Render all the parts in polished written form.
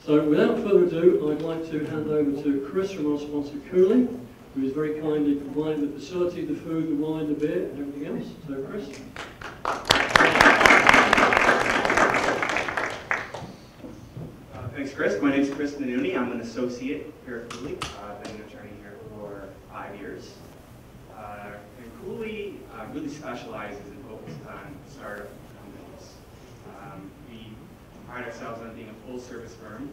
So without further ado, I'd like to hand over to Chris from our sponsor Cooley, who has very kindly provided the facility, the food, the wine, the beer, and everything else. So Chris. Thanks, Chris. My name is Chris Nanouni. I'm an associate here at Cooley. I've been an attorney here for 5 years. And Cooley really specializes and focuses on startup companies. We pride ourselves on being a full-service firm.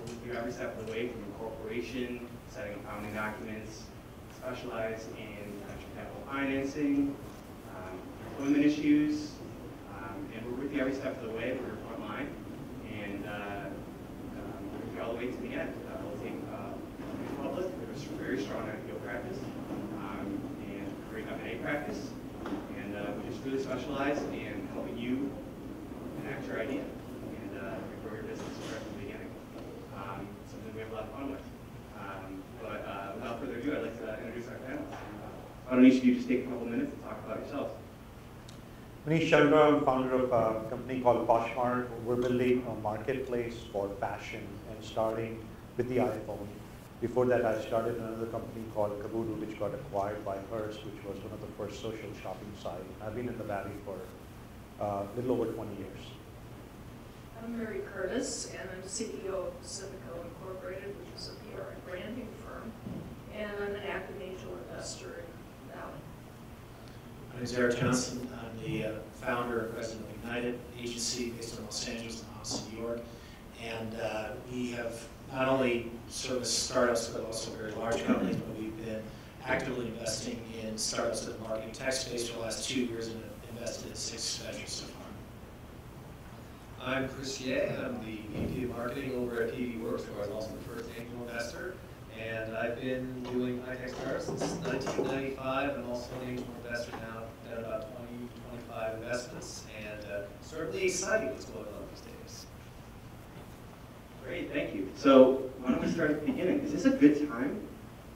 We do every step of the way from incorporation, setting up founding documents, specialize in venture capital financing, employment issues, and we're with you every step of the way. We're front line. And all the way to the end. We'll take public. There's a very strong IPO practice and great M&A practice. And we just really specialize in helping you enact your idea and grow your business right from the beginning. Something we have a lot of fun with. But without further ado, I'd like to introduce our panelists. Why don't each of you just take a couple minutes and talk about yourselves? Manish Chandra, I'm founder of a company called Poshmark. We're building a marketplace for fashion and starting with the iPhone. Before that, I started another company called Kabudu, which got acquired by Hearst, which was one of the first social shopping sites. I've been in the Valley for a little over 20 years. I'm Mary Curtis, and I'm CEO of Pacifico Incorporated, which is a PR and branding firm, and I'm an active angel investor in the Valley. My name is Eric Johnson. I'm the founder and president of Ignited agency based in Los Angeles and Austin, New York. And we have not only serviced startups, but also very large companies, but we've been actively investing in startups in the marketing tech space for the last 2 years and have invested in 6 ventures so far. I'm Chris Ye. I'm the VP of Marketing over at PV Works, where I was also the first angel investor. And I've been doing high-tech startups since 1995. I'm also an angel investor now, done about 20, 25 investments, and certainly exciting what's going on these days. Great, thank you. So why don't we start at the beginning? Is this a good time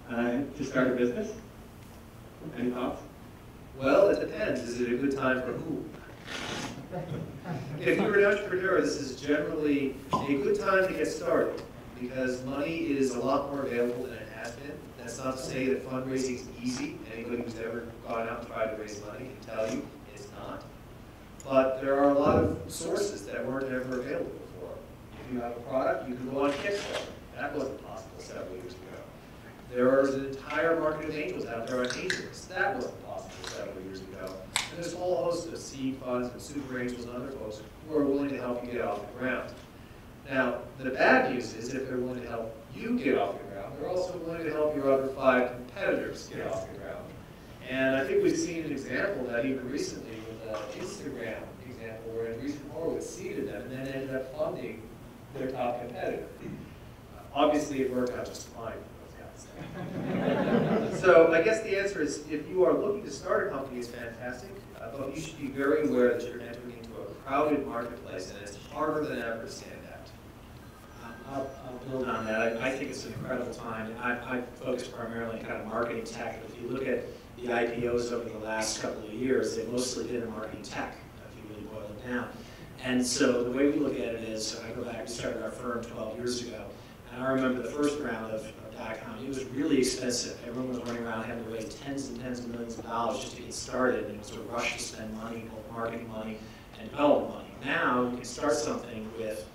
to start a business? Any thoughts? Well, it depends. Is it a good time for who? If you're an entrepreneur, this is generally a good time to get started, because money is a lot more available than it has been. That's not to say that fundraising is easy. Anybody who's ever gone out and tried to raise money can tell you it's not. But there are a lot of sources that weren't ever available before. If you have a product, you can go on Kickstarter. That wasn't possible several years ago. There is an entire market of angels out there on AngelList. That wasn't possible several years ago. And there's a whole host of seed funds and super angels and other folks who are willing to help you get off the ground. Now, the bad news is if they're willing to help you get off the ground, they're also willing to help your other 5 competitors get off the ground. And I think we've seen an example of that even recently with the Instagram example, where Andreessen Horowitz seeded them and then ended up funding their top competitor. Obviously, it worked out just fine for those guys. So I guess the answer is, if you are looking to start a company, it's fantastic, but you should be very aware that you're entering into a crowded marketplace, and it's harder than ever to stand out. I'll build on that. I think it's an incredible time. I focus primarily on kind of marketing tech. If you look at the IPOs over the last couple of years, they've mostly been in marketing tech, if you really boil it down. And so the way we look at it is, I go back, we started our firm 12 years ago, and I remember the first round of .com. It was really expensive. Everyone was running around having to raise tens and tens of millions of dollars just to get started, and it was a rush to spend money, both marketing money and development money. Now you can start something with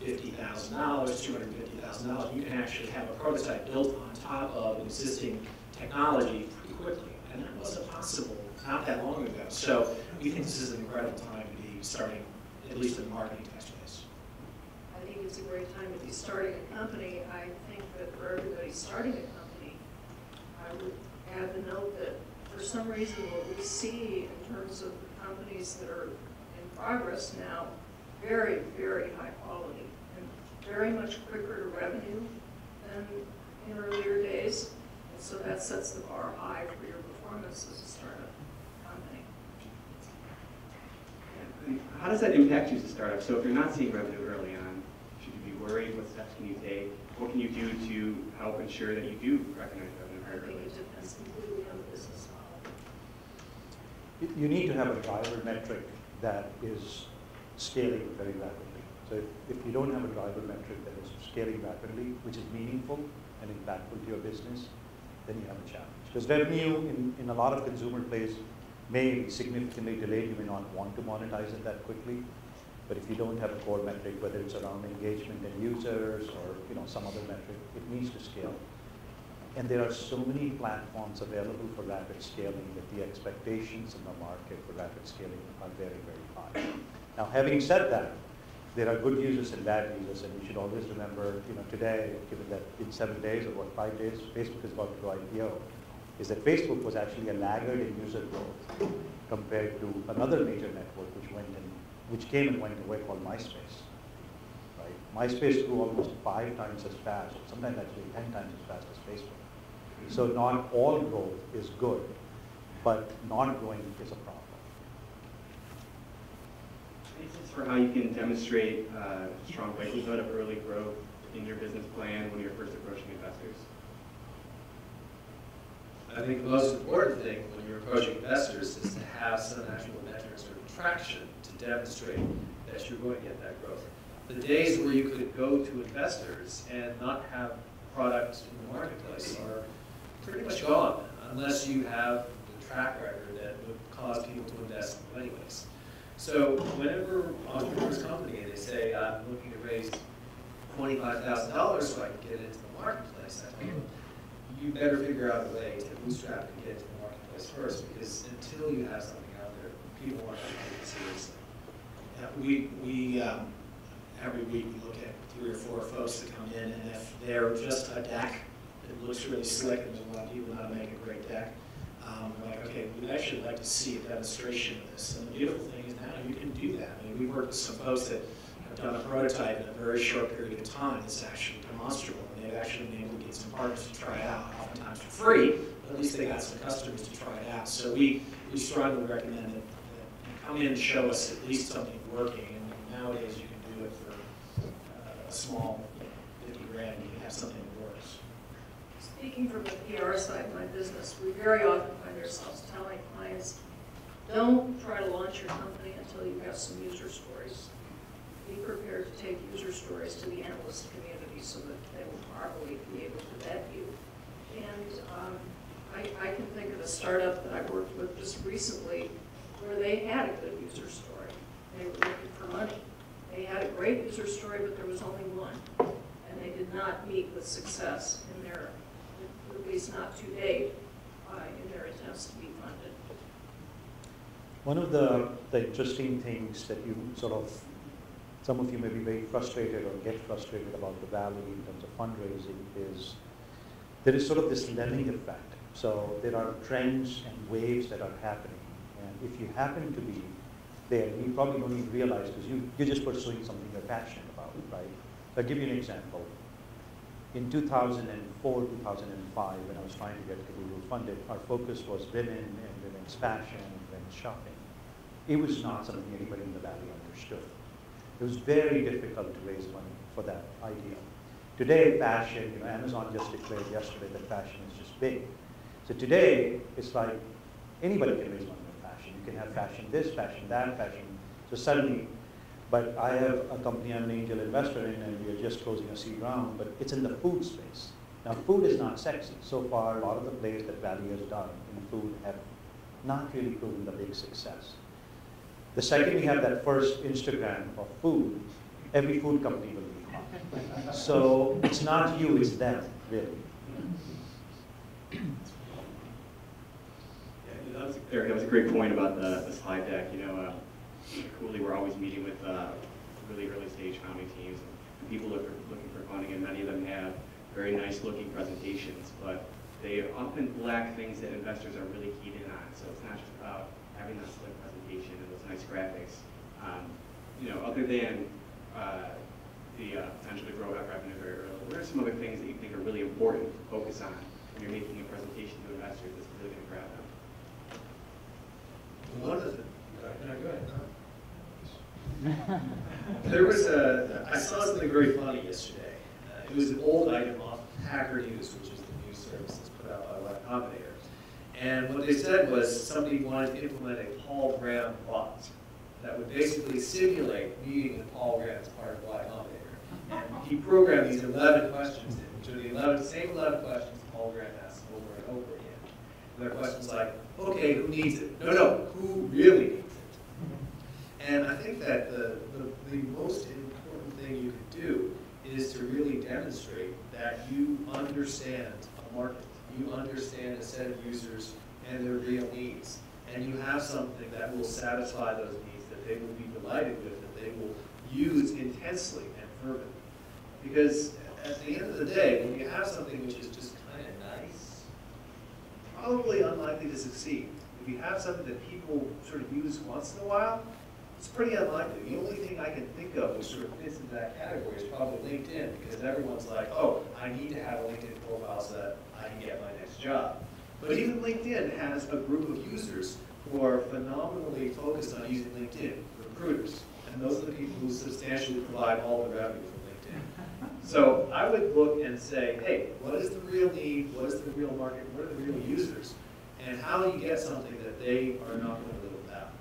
$50,000, $250,000. You can actually have a prototype built on top of existing technology pretty quickly, and that wasn't possible not that long ago. So we think this is an incredible time to be starting, at least in the marketing tech space. I think it's a great time to be starting a company. I think that for everybody starting a company, I would add the note that for some reason what we see in terms of companies that are in progress now, very, very high quality and very much quicker to revenue than in earlier days. And so that sets the bar high for your performance as a startup company. How does that impact you as a startup? So if you're not seeing revenue early on, should you be worried? What steps can you take? What can you do to help ensure that you do recognize revenue I very think early? it depends completely on the business model. You need to have a driver metric that is scaling very rapidly. So if you don't have a driver metric that is scaling rapidly, which is meaningful and impactful to your business, then you have a challenge. Because revenue in a lot of consumer plays may be significantly delayed. You may not want to monetize it that quickly. But if you don't have a core metric, whether it's around engagement and users or some other metric, it needs to scale. And there are so many platforms available for rapid scaling that the expectations in the market for rapid scaling are very, very high. Now, having said that, there are good users and bad users, and we should always remember, today, given that in 7 days or 5 days, Facebook is about to go IPO, is that Facebook was actually a laggard in user growth compared to another major network which came and went away called MySpace. Right? MySpace grew almost 5 times as fast, or sometimes actually 10 times as fast as Facebook. So not all growth is good, but not growing is a problem. Any tips for how you can demonstrate strong likelihood of early growth in your business plan when you're first approaching investors? I think the most important thing when you're approaching investors is to have some actual metrics or traction to demonstrate that you're going to get that growth. The days where you could go to investors and not have product in the marketplace are pretty much gone, unless you have the track record that would cause people to invest in you anyways. So whenever entrepreneurs come to me and they say, I'm looking to raise $25,000 so I can get into the marketplace, I tell them, you better figure out a way to bootstrap and get into the marketplace first, because until you have something out there, people aren't going to take it seriously. Yeah, every week we look at 3 or 4 folks that come in, and if they're just a deck that looks really slick, and there's a lot of people know how to make a great deck, we're like, okay, we'd actually like to see a demonstration of this. And the beautiful thing is now you can do that. I mean, we worked with some folks that have done a prototype in a very short period of time that's actually demonstrable, and they've actually been able to get some partners to try it out, oftentimes for free, but at least they got some customers to try it out. So we strongly recommend that you come in and show us at least something working, and nowadays you can do it for a small 50 grand, you can have something that works. Speaking from the PR side of my business, we very often find ourselves telling clients, don't try to launch your company until you have some user stories. Be prepared to take user stories to the analyst community so that they will properly be able to vet you. And I can think of a startup that I worked with just recently where they had a good user story. They were looking for money. They had a great user story, but there was only one. And they did not meet with success in their, at least not to date, in their attempts to be funded. One of the interesting things that you some of you may be very frustrated or get frustrated about the Valley in terms of fundraising is there is sort of this lemming effect. So there are trends and waves that are happening. And if you happen to be there, you probably don't even realize because you're just pursuing something you're passionate about, right? So I'll give you an example. In 2004, 2005, when I was trying to get Google funded, our focus was women and women's fashion and women's shopping. It was not something anybody in the Valley understood. It was very difficult to raise money for that idea. Today, fashion, Amazon just declared yesterday that fashion is just big. So today, it's like anybody can raise money in fashion. You can have fashion this, fashion that, fashion. So suddenly, but I have a company I'm an angel investor in, and we are just closing a seed round, but it's in the food space. Now, food is not sexy. So far, a lot of the plays that Valley has done in food have not really proven the big success. The second we have that first Instagram of food, every food company will be hot. So it's not you, it's them, really. Yeah, Eric, that was a great point about the slide deck. Cooley, we're always meeting with really early stage founding teams, and people looking for funding, and many of them have very nice looking presentations, but they often lack things that investors are really keyed in on. So it's not just about having that slick presentation and those nice graphics. Other than the potential to grow revenue very early, what are some other things that you think are really important to focus on when you're making a presentation to investors that's really going to grab them? One of the, go ahead. I saw something very funny yesterday. It was an old item off Hacker News, which is the news service that's put out by Y Combinator. And what they said was somebody wanted to implement a hologram bot. that would basically simulate meeting with Paul Graham as part of Y Combinator. And he programmed these 11 questions in, which are the same 11 questions Paul Graham asks over and over again. And they're questions like, okay, who needs it? No, who really needs it? And I think that the most important thing you can do is to really demonstrate that you understand a market, you understand a set of users and their real needs, and you have something that will satisfy those needs, that they will be delighted with, that they will use intensely and fervently. Because at the end of the day, when you have something which is just kind of nice, probably unlikely to succeed. If you have something that people sort of use once in a while, it's pretty unlikely. The only thing I can think of which sort of fits into that category is probably LinkedIn, because everyone's like, oh, I need to have a LinkedIn profile so that I can get my next job. But even LinkedIn has a group of users who are phenomenally focused on using LinkedIn, recruiters. And those are the people who substantially provide all the revenue from LinkedIn. So I would look and say, hey, what is the real need? What is the real market? What are the real users? And how do you get something that they are not going to live without?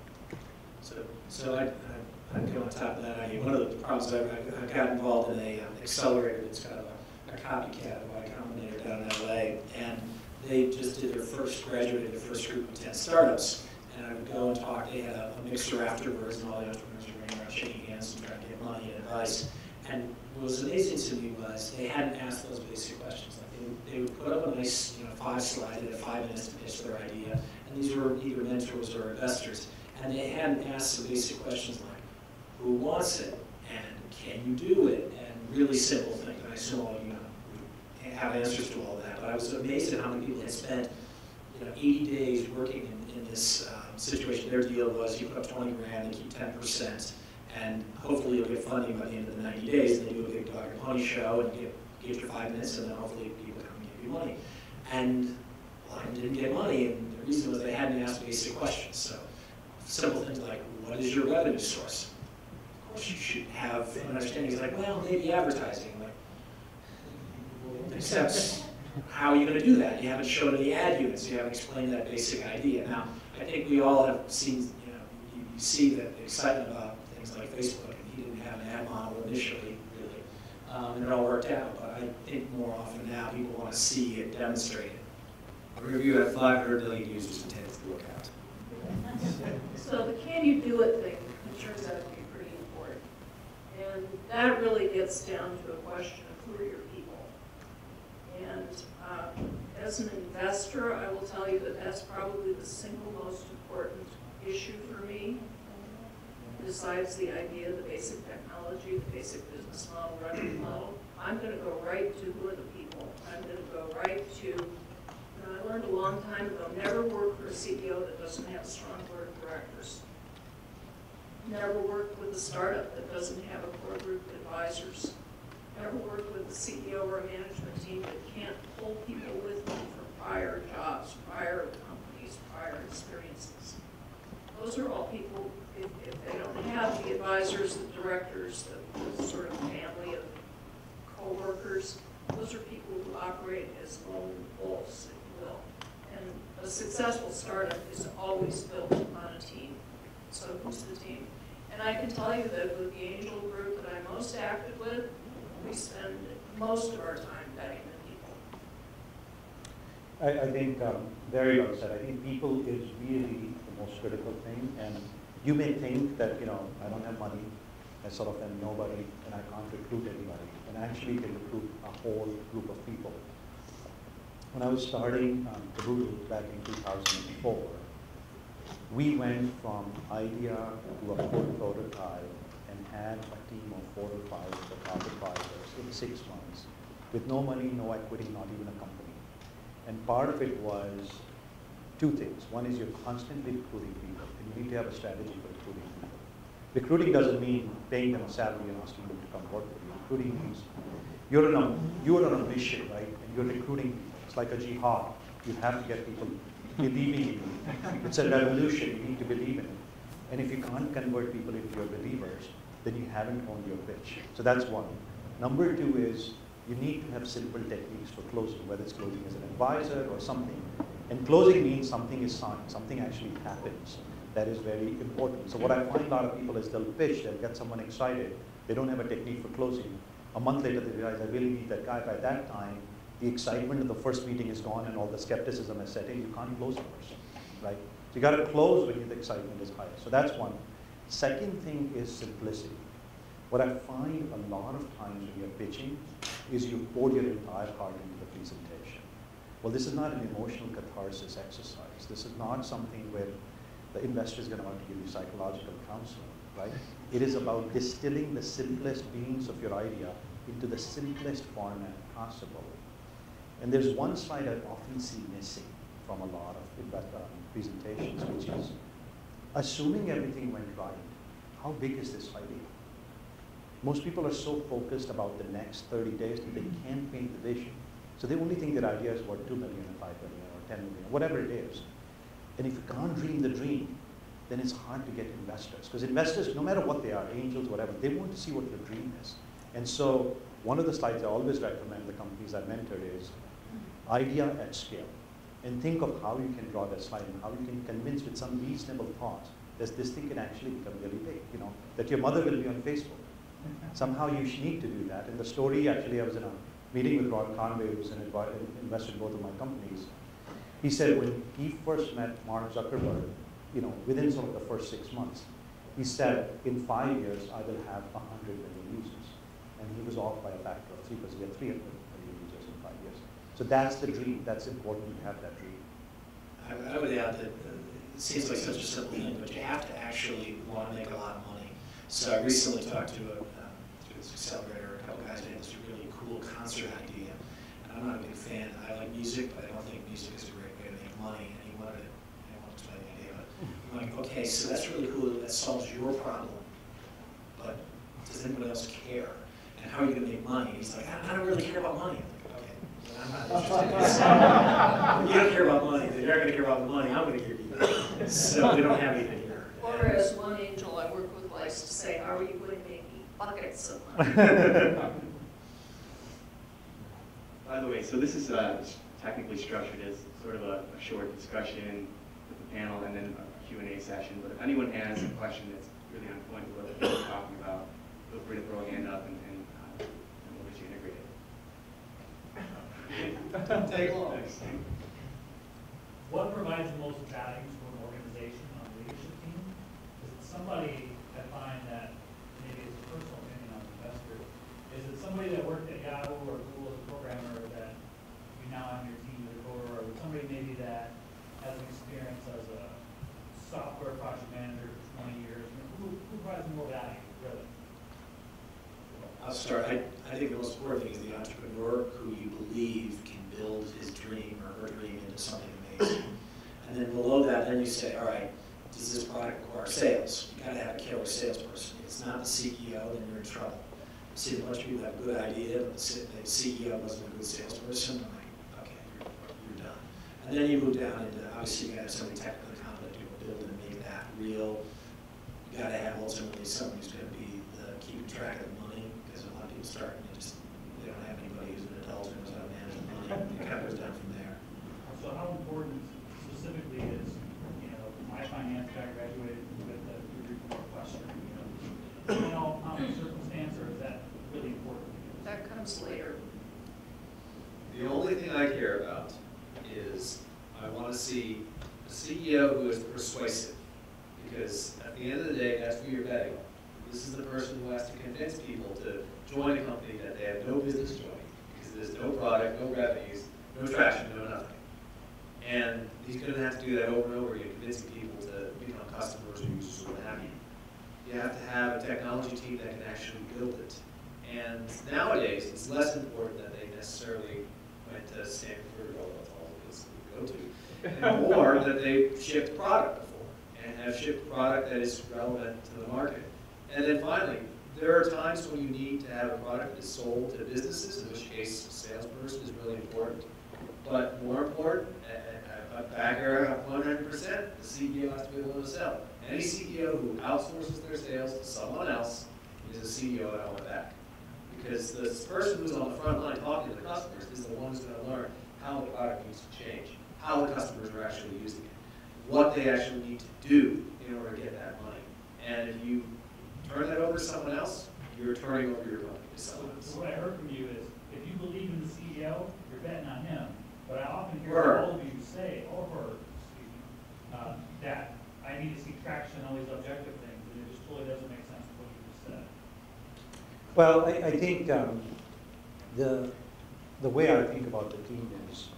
So I'd go on top of that. One of the problems I got involved in a accelerator that's kind of a copycat of Y Combinator down in LA, and they just did graduated their first group of 10 startups. And I would go and talk. They had a mixer afterwards, and all the entrepreneurs were running around shaking hands and trying to get money and advice. And what was amazing to me was they hadn't asked those basic questions. Like they would put up a nice 5 slides, they had 5 minutes to pitch their idea, and these were either mentors or investors. And they hadn't asked the basic questions like, who wants it? And can you do it? And really simple things. And I assume all of you have answers to all that. But I was amazed at how many people had spent 80 days working in this situation. Their deal was you put up 20 grand and keep 10%. And hopefully you'll get funding by the end of the 90 days. And they do a big dog and pony show and give your 5 minutes, and then hopefully people come and give you money. And a lot of them didn't get money, and the reason was they hadn't asked basic questions. So simple things like, what is your revenue source? Of course you should have an understanding. It's like, well, maybe advertising. Like, except how are you going to do that? You haven't shown any ad units. You haven't explained that basic idea. Now, I think we all have seen, you see that excitement about things like Facebook, and he didn't have an ad model initially, really, and it all worked out. But I think more often now people want to see it demonstrated. Our review had 500 million users and 10 to look out. So the can you do it thing turns out to be pretty important. And that really gets down to a question of who are your people. And as an investor, I will tell you that that's probably the single most important issue for me, besides the idea, the basic technology, the basic business model, revenue model. I'm going to go right to who are the people. I'm going to go right to, I learned a long time ago, never work for a CEO that doesn't have a strong board of directors. Never work with a startup that doesn't have a core group of advisors. Never work with a CEO or a management team that can't pull people with them from prior jobs, prior companies, prior experiences. Those are all people, if they don't have the advisors, the directors, the sort of family of co-workers, those are people who operate as lone wolves, if you will. And a successful startup is always built on a team. So who's the team? And I can tell you that with the angel group that I'm most active with, we spend most of our time vetting the people. I think very well said. I think people is really the most critical thing. And you may think that, I don't have money, I sort of am nobody, and I can't recruit anybody. And actually can recruit a whole group of people. When I was starting Brutal back in 2004, we went from idea to a full prototype and had a team of 4 or 5 of the top advisors in 6 months with no money, no equity, not even a company. And part of it was 2 things. One is you're constantly recruiting people, and you need to have a strategy for recruiting people. Recruiting doesn't mean paying them a salary and asking them to come work with you. Recruiting means you're on a mission, right? And you're recruiting people. It's like a jihad. You have to get people believing in you. It's a revolution. You need to believe in it. And if you can't convert people into your believers, then you haven't honed your pitch. So that's one. Number 2 is you need to have simple techniques for closing, whether it's closing as an advisor or something. And closing means something is signed, something actually happens. that is very important. So what I find a lot of people is they'll pitch, they'll get someone excited, they don't have a technique for closing. A month later they realize I really need that guy. By that time, the excitement of the first meeting is gone and all the skepticism is setting. You can't close a person, right? So you got to close when the excitement is higher. So that's one. Second thing is simplicity. What I find a lot of times when you're pitching is you pour your entire heart into the presentation. Well, this is not an emotional catharsis exercise. This is not something where the investor is going to want to give you psychological counseling, right? It is about distilling the simplest beings of your idea into the simplest format possible. And there's one slide I often see missing from a lot of presentations, which is, assuming everything went right, how big is this idea? Most people are so focused about the next 30 days that they can't paint the vision. So they only think their idea is worth 2 million or 5 million or 10 million, whatever it is. And if you can't dream the dream, then it's hard to get investors. Because investors, no matter what they are, angels, whatever, they want to see what your dream is. And so one of the slides I always recommend the companies I mentor is idea at scale. And think of how you can draw that slide and how you can convince with some reasonable thought that this thing can actually become really big, you know, that your mother will be on Facebook. Somehow you need to do that. In the story, actually, I was in a meeting with Rod Conway, who's an investor in both of my companies. He said when he first met Mark Zuckerberg, you know, within sort of the first 6 months, he said, in 5 years, I will have 100 million users. And he was off by a factor of 3 because he had 300 million users in 5 years. So that's the dream. That's important to have that dream. I would add that it seems like such a simple thing, but you have to actually want to make a lot of money. So I recently talked to this accelerator, a couple guys who had this really cool concert idea. And I'm not a big fan. I like music, but I don't think music is a great way to make money. And he wanted to explain the idea. But I'm like, okay, so that's really cool. That solves your problem. But does anyone else care? And how are you going to make money? He's like, I don't really care about money. I'm like, okay, well, I'm not interested. You don't care about money. They're not going to care about the money. I'm going to give you. So we don't have anything here. Or as one angel I work with likes to say, how are you going to make me buckets of money? By the way, so this is technically structured as sort of a short discussion with the panel and then a Q&A session. But if anyone has a question that's really on point with what we're talking about, feel free to throw a hand up and we'll get you integrated. Take long. What provides the most value to an organization on a leadership team? Is it somebody, I find that, maybe it's a personal opinion on the investor, is it somebody that worked at Yahoo or Google as a programmer that you now have your team to go, or somebody maybe that has an experience as a software project manager for 20 years? Who provides more value, really? I'll start. I think the most important thing is the entrepreneur who you believe can build his dream or her dream into something amazing. And then below that, then you say, all right, does this product require sales? You got to have a killer salesperson. If it's not the CEO, then you're in trouble. I see a bunch of people have a good idea, but the CEO wasn't a good salesperson. I'm like, okay, you're done. And then you move down into, obviously, you got to have somebody technically competent to build and make that real. You got to have ultimately someone who's going to be keeping track of the money, because a lot of people start and they don't have anybody who's an adult who knows how to manage the money. It kind of goes down from there. So how important specifically is, you know, my finance guy graduated with a degree from Western, you know, how many circumstance, or is that really important? That comes later. The only thing I care about is I want to see a CEO who is persuasive. Because at the end of the day, that's who you're betting on. This is the person who has to convince people to join a company that they have no business joining. Because there's no product, no revenues, no traction, no nothing. And he's going to have to do that over and over again, convincing people to become customers or users or what have you. You have to have a technology team that can actually build it. And nowadays, it's less important that they necessarily went to Stanford or that's all the places we go to, and more that they shipped product before and have shipped product that is relevant to the market. And then finally, there are times when you need to have a product that is sold to businesses, in which case a salesperson is really important. But more important, I back her 100%, the CEO has to be able to sell. Any CEO who outsources their sales to someone else is a CEO that I want back. Because the person who's on the front line talking to the customers is the one who's going to learn how the product needs to change, how the customers are actually using it, what they actually need to do in in order to get that money. And if you turn that over to someone else, you're turning over your money to someone else. So what I heard from you is, if you believe in the CEO, you're betting on him. But I often hear Or her. all of you say, or her, excuse me, that I need to see traction on all these objective things, and it just totally doesn't make sense with what you just said. Well, I think the way I think about the team is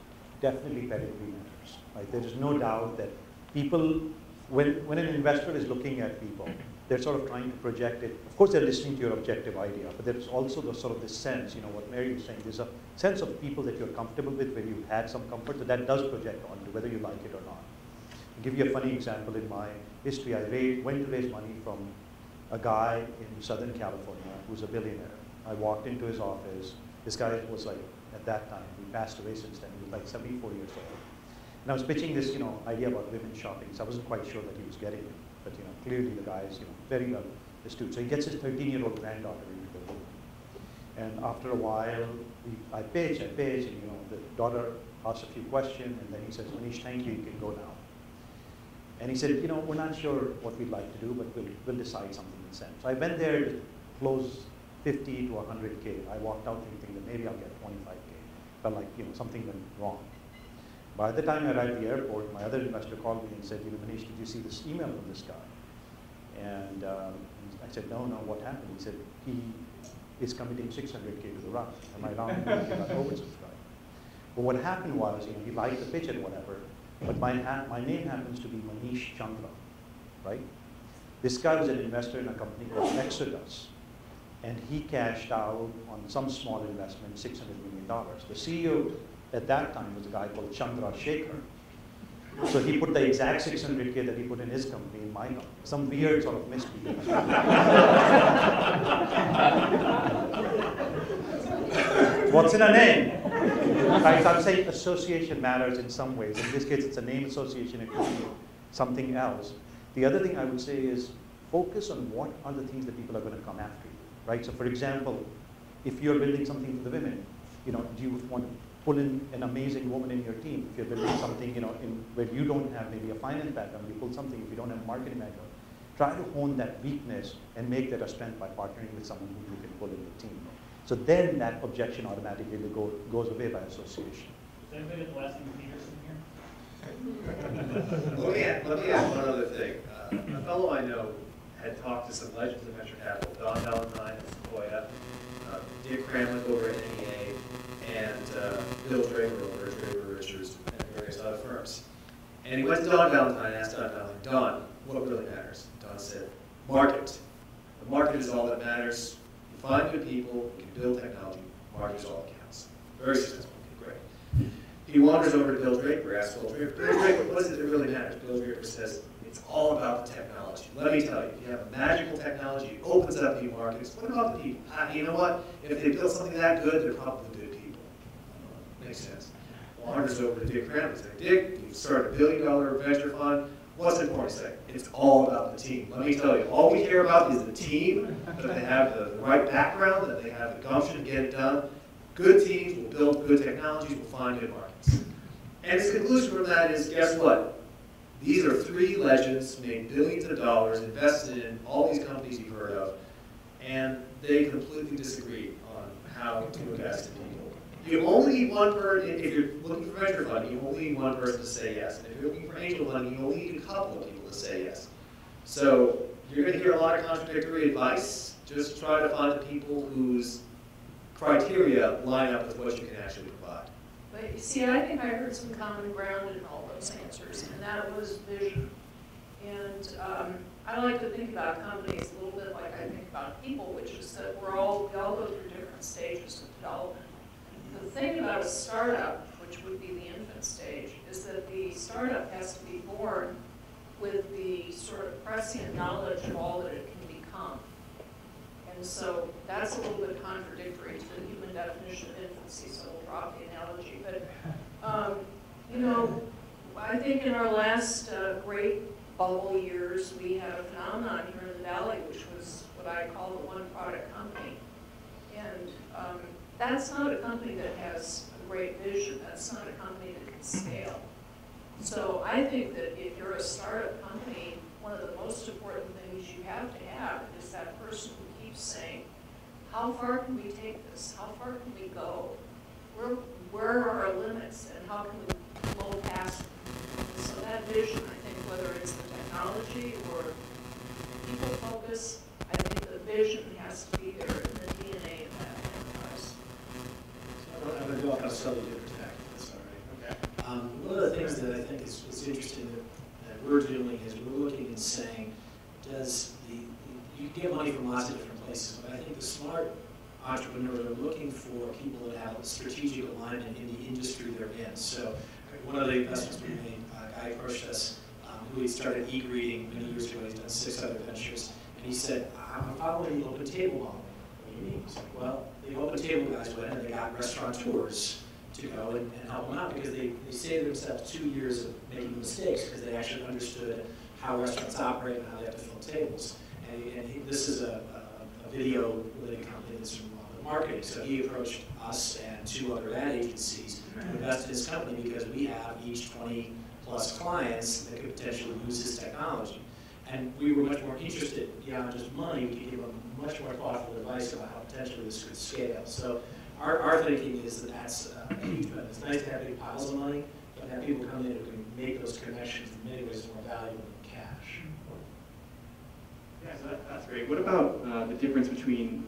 definitely pedigree matters. Right? There is no doubt that people, when an investor is looking at people, they're sort of trying to project it. Of course, they're listening to your objective idea, but there's also the sort of this sense, what Mary was saying, there's a sense of people that you're comfortable with, where you've had some comfort, so that does project onto whether you like it or not. I'll give you a funny example in my history. I went to raise money from a guy in Southern California who's a billionaire. I walked into his office. This guy was like, at that time, he passed away since then, he was like 74 years old. And I was pitching this, idea about women shopping, so I wasn't quite sure that he was getting it. But clearly the guy is very well astute. So he gets his 13-year-old granddaughter into the room. And after a while, I pitch, and the daughter asks a few questions, and then he says, Manish, thank you, you can go now. And he said, we're not sure what we'd like to do, but we'll decide something in sense. So I went there to close 50 to 100K. I walked out thinking that maybe I'll get 25K. Felt like something went wrong. By the time I arrived at the airport, my other investor called me and said, Manish, did you see this email from this guy? And I said, no, what happened? He said, he is committing 600K to the run. Am I wrong? He got oversubscribed. But what happened was, he liked the pitch and whatever, but my name happens to be Manish Chandra, right? This guy was an investor in a company called Exodus, and he cashed out on some small investment, $600 million. The CEO at that time was a guy called Chandra Shekhar. So he put the exact 600K that he put in his company in my company. Some weird sort of mystery. What's in a name? Right, so I'm saying association matters in some ways. In this case, it's a name association. It could be something else. The other thing I would say is focus on what are the things that people are going to come after you. Right? So for example, if you're building something for the women, do you want to pull in an amazing woman in your team? If you're building something, where you don't have maybe a finance background, you pull something. If you don't have a marketing background, try to hone that weakness and make that a strength by partnering with someone who you can pull in the team. So then that objection automatically goes away by association. Does anybody get the last name Peterson here? Let me add one other thing. A fellow I know had talked to some legends of venture capital, Don Valentine at Sequoia, Dick Cramlick over at NEA, and Bill Draper over at Draper Richards and various other firms. And he went to Don Valentine and asked Don Valentine, Don, what really matters? Don said, market. The market is all that matters. You find good people, you can build technology, market is all that counts. Very successful, okay, great. He wanders over to Bill Draper, asks Bill Draper, what is it that really matters? Bill Draper says, it's all about the technology. Let me tell you, if you have a magical technology, it opens up new markets. What about the people? You know what? If they build something that good, they're probably good people. Makes sense. Wanders over to Dick Cramlick and says, Dick, you started $1 billion venture fund. What's important to say? It's all about the team. Let me tell you, all we care about is the team, that they have the right background, that they have the gumption to get it done. Good teams will build good technologies, will find good markets. And his conclusion from that is, guess what? These are three legends, made billions of dollars, invested in all these companies you've heard of, and they completely disagree on how to invest in people. You only need one person, if you're looking for venture funding, you only need one person to say yes. And if you're looking for angel funding, you only need a couple of people to say yes. So you're going to hear a lot of contradictory advice. Just try to find the people whose criteria line up with what you can actually provide. But you see, I think I heard some common ground in all those answers, and that was vision. And I like to think about companies a little bit like I think about people, which is that we all go through different stages of development. The thing about a startup, which would be the infant stage, is that the startup has to be born with the sort of prescient knowledge of all that it can become. And so that's a little bit contradictory to the human definition of infancy, so we'll drop the analogy. But, I think in our last great bubble years, we had a phenomenon here in the Valley, which was what I call the one-product company. And that's not a company that has a great vision. That's not a company that can scale. So I think that if you're a startup company one of the most important things you have to have is that person who keeps saying, how far can we take this? How far can we go? Where are our limits and how can we blow past them? And so that vision, I think, whether it's the technology or people focus, I think the vision has to be there in the DNA of that enterprise. So I'm going to go off on a slightly different tack, if that's all right. Okay. One of the things that I think is interesting that we're doing is we're looking and saying, you get money from lots of different places, but I think the smart entrepreneurs are looking for people that have a strategic alignment in the industry they're in. So one of the investments we made, a guy approached us who had started e-greeting many years ago. He's done 6 other ventures. And he said, I'm following the open table model. What do you mean? He's like, well, the open table guys went and they got restaurateurs to go and help them out because they saved themselves 2 years of making mistakes because they actually understood how restaurants operate and how they have to fill tables. This is a video-related company that's from marketing. So he approached us and 2 other ad agencies to invest in his company because we have each 20+ clients that could potentially use his technology. And we were much more interested beyond just money. We could give them much more thoughtful advice about how potentially this could scale. So our thinking is that that's a huge benefit. It's nice to have big piles of money, but have people come in who can make those connections in many ways more valuable than cash. Yeah, so that's great. What about the difference between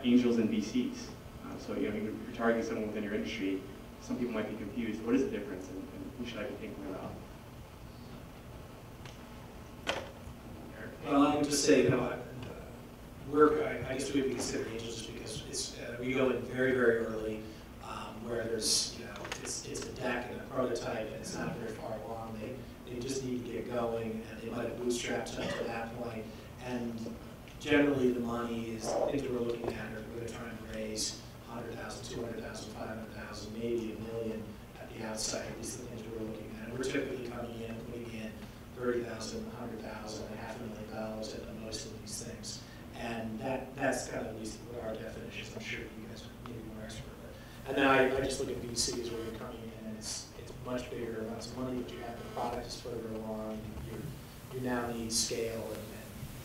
angels and VCs? So you're targeting someone within your industry. Some people might be confused. What is the difference, and who should I be thinking about? Well, I would just say, I guess we would consider angels just because we go in very, very early, where there's, it's a deck and a prototype, and it's not very far along. They just need to get going, and they might have bootstrapped up to that point. And generally, the money is things we're looking at are we're going to try and raise 100,000, 200,000, 500,000, maybe $1 million at the outside. These are the things we're looking at. And we're typically coming in, putting in 30,000, 100,000, $500,000 at the most of these things. And that's kind of at least what our definition is. I'm sure you guys are maybe more expert. And then I just look at VCs where you're coming in and it's much bigger amounts of money, but you have the product is further along. You now need scale, and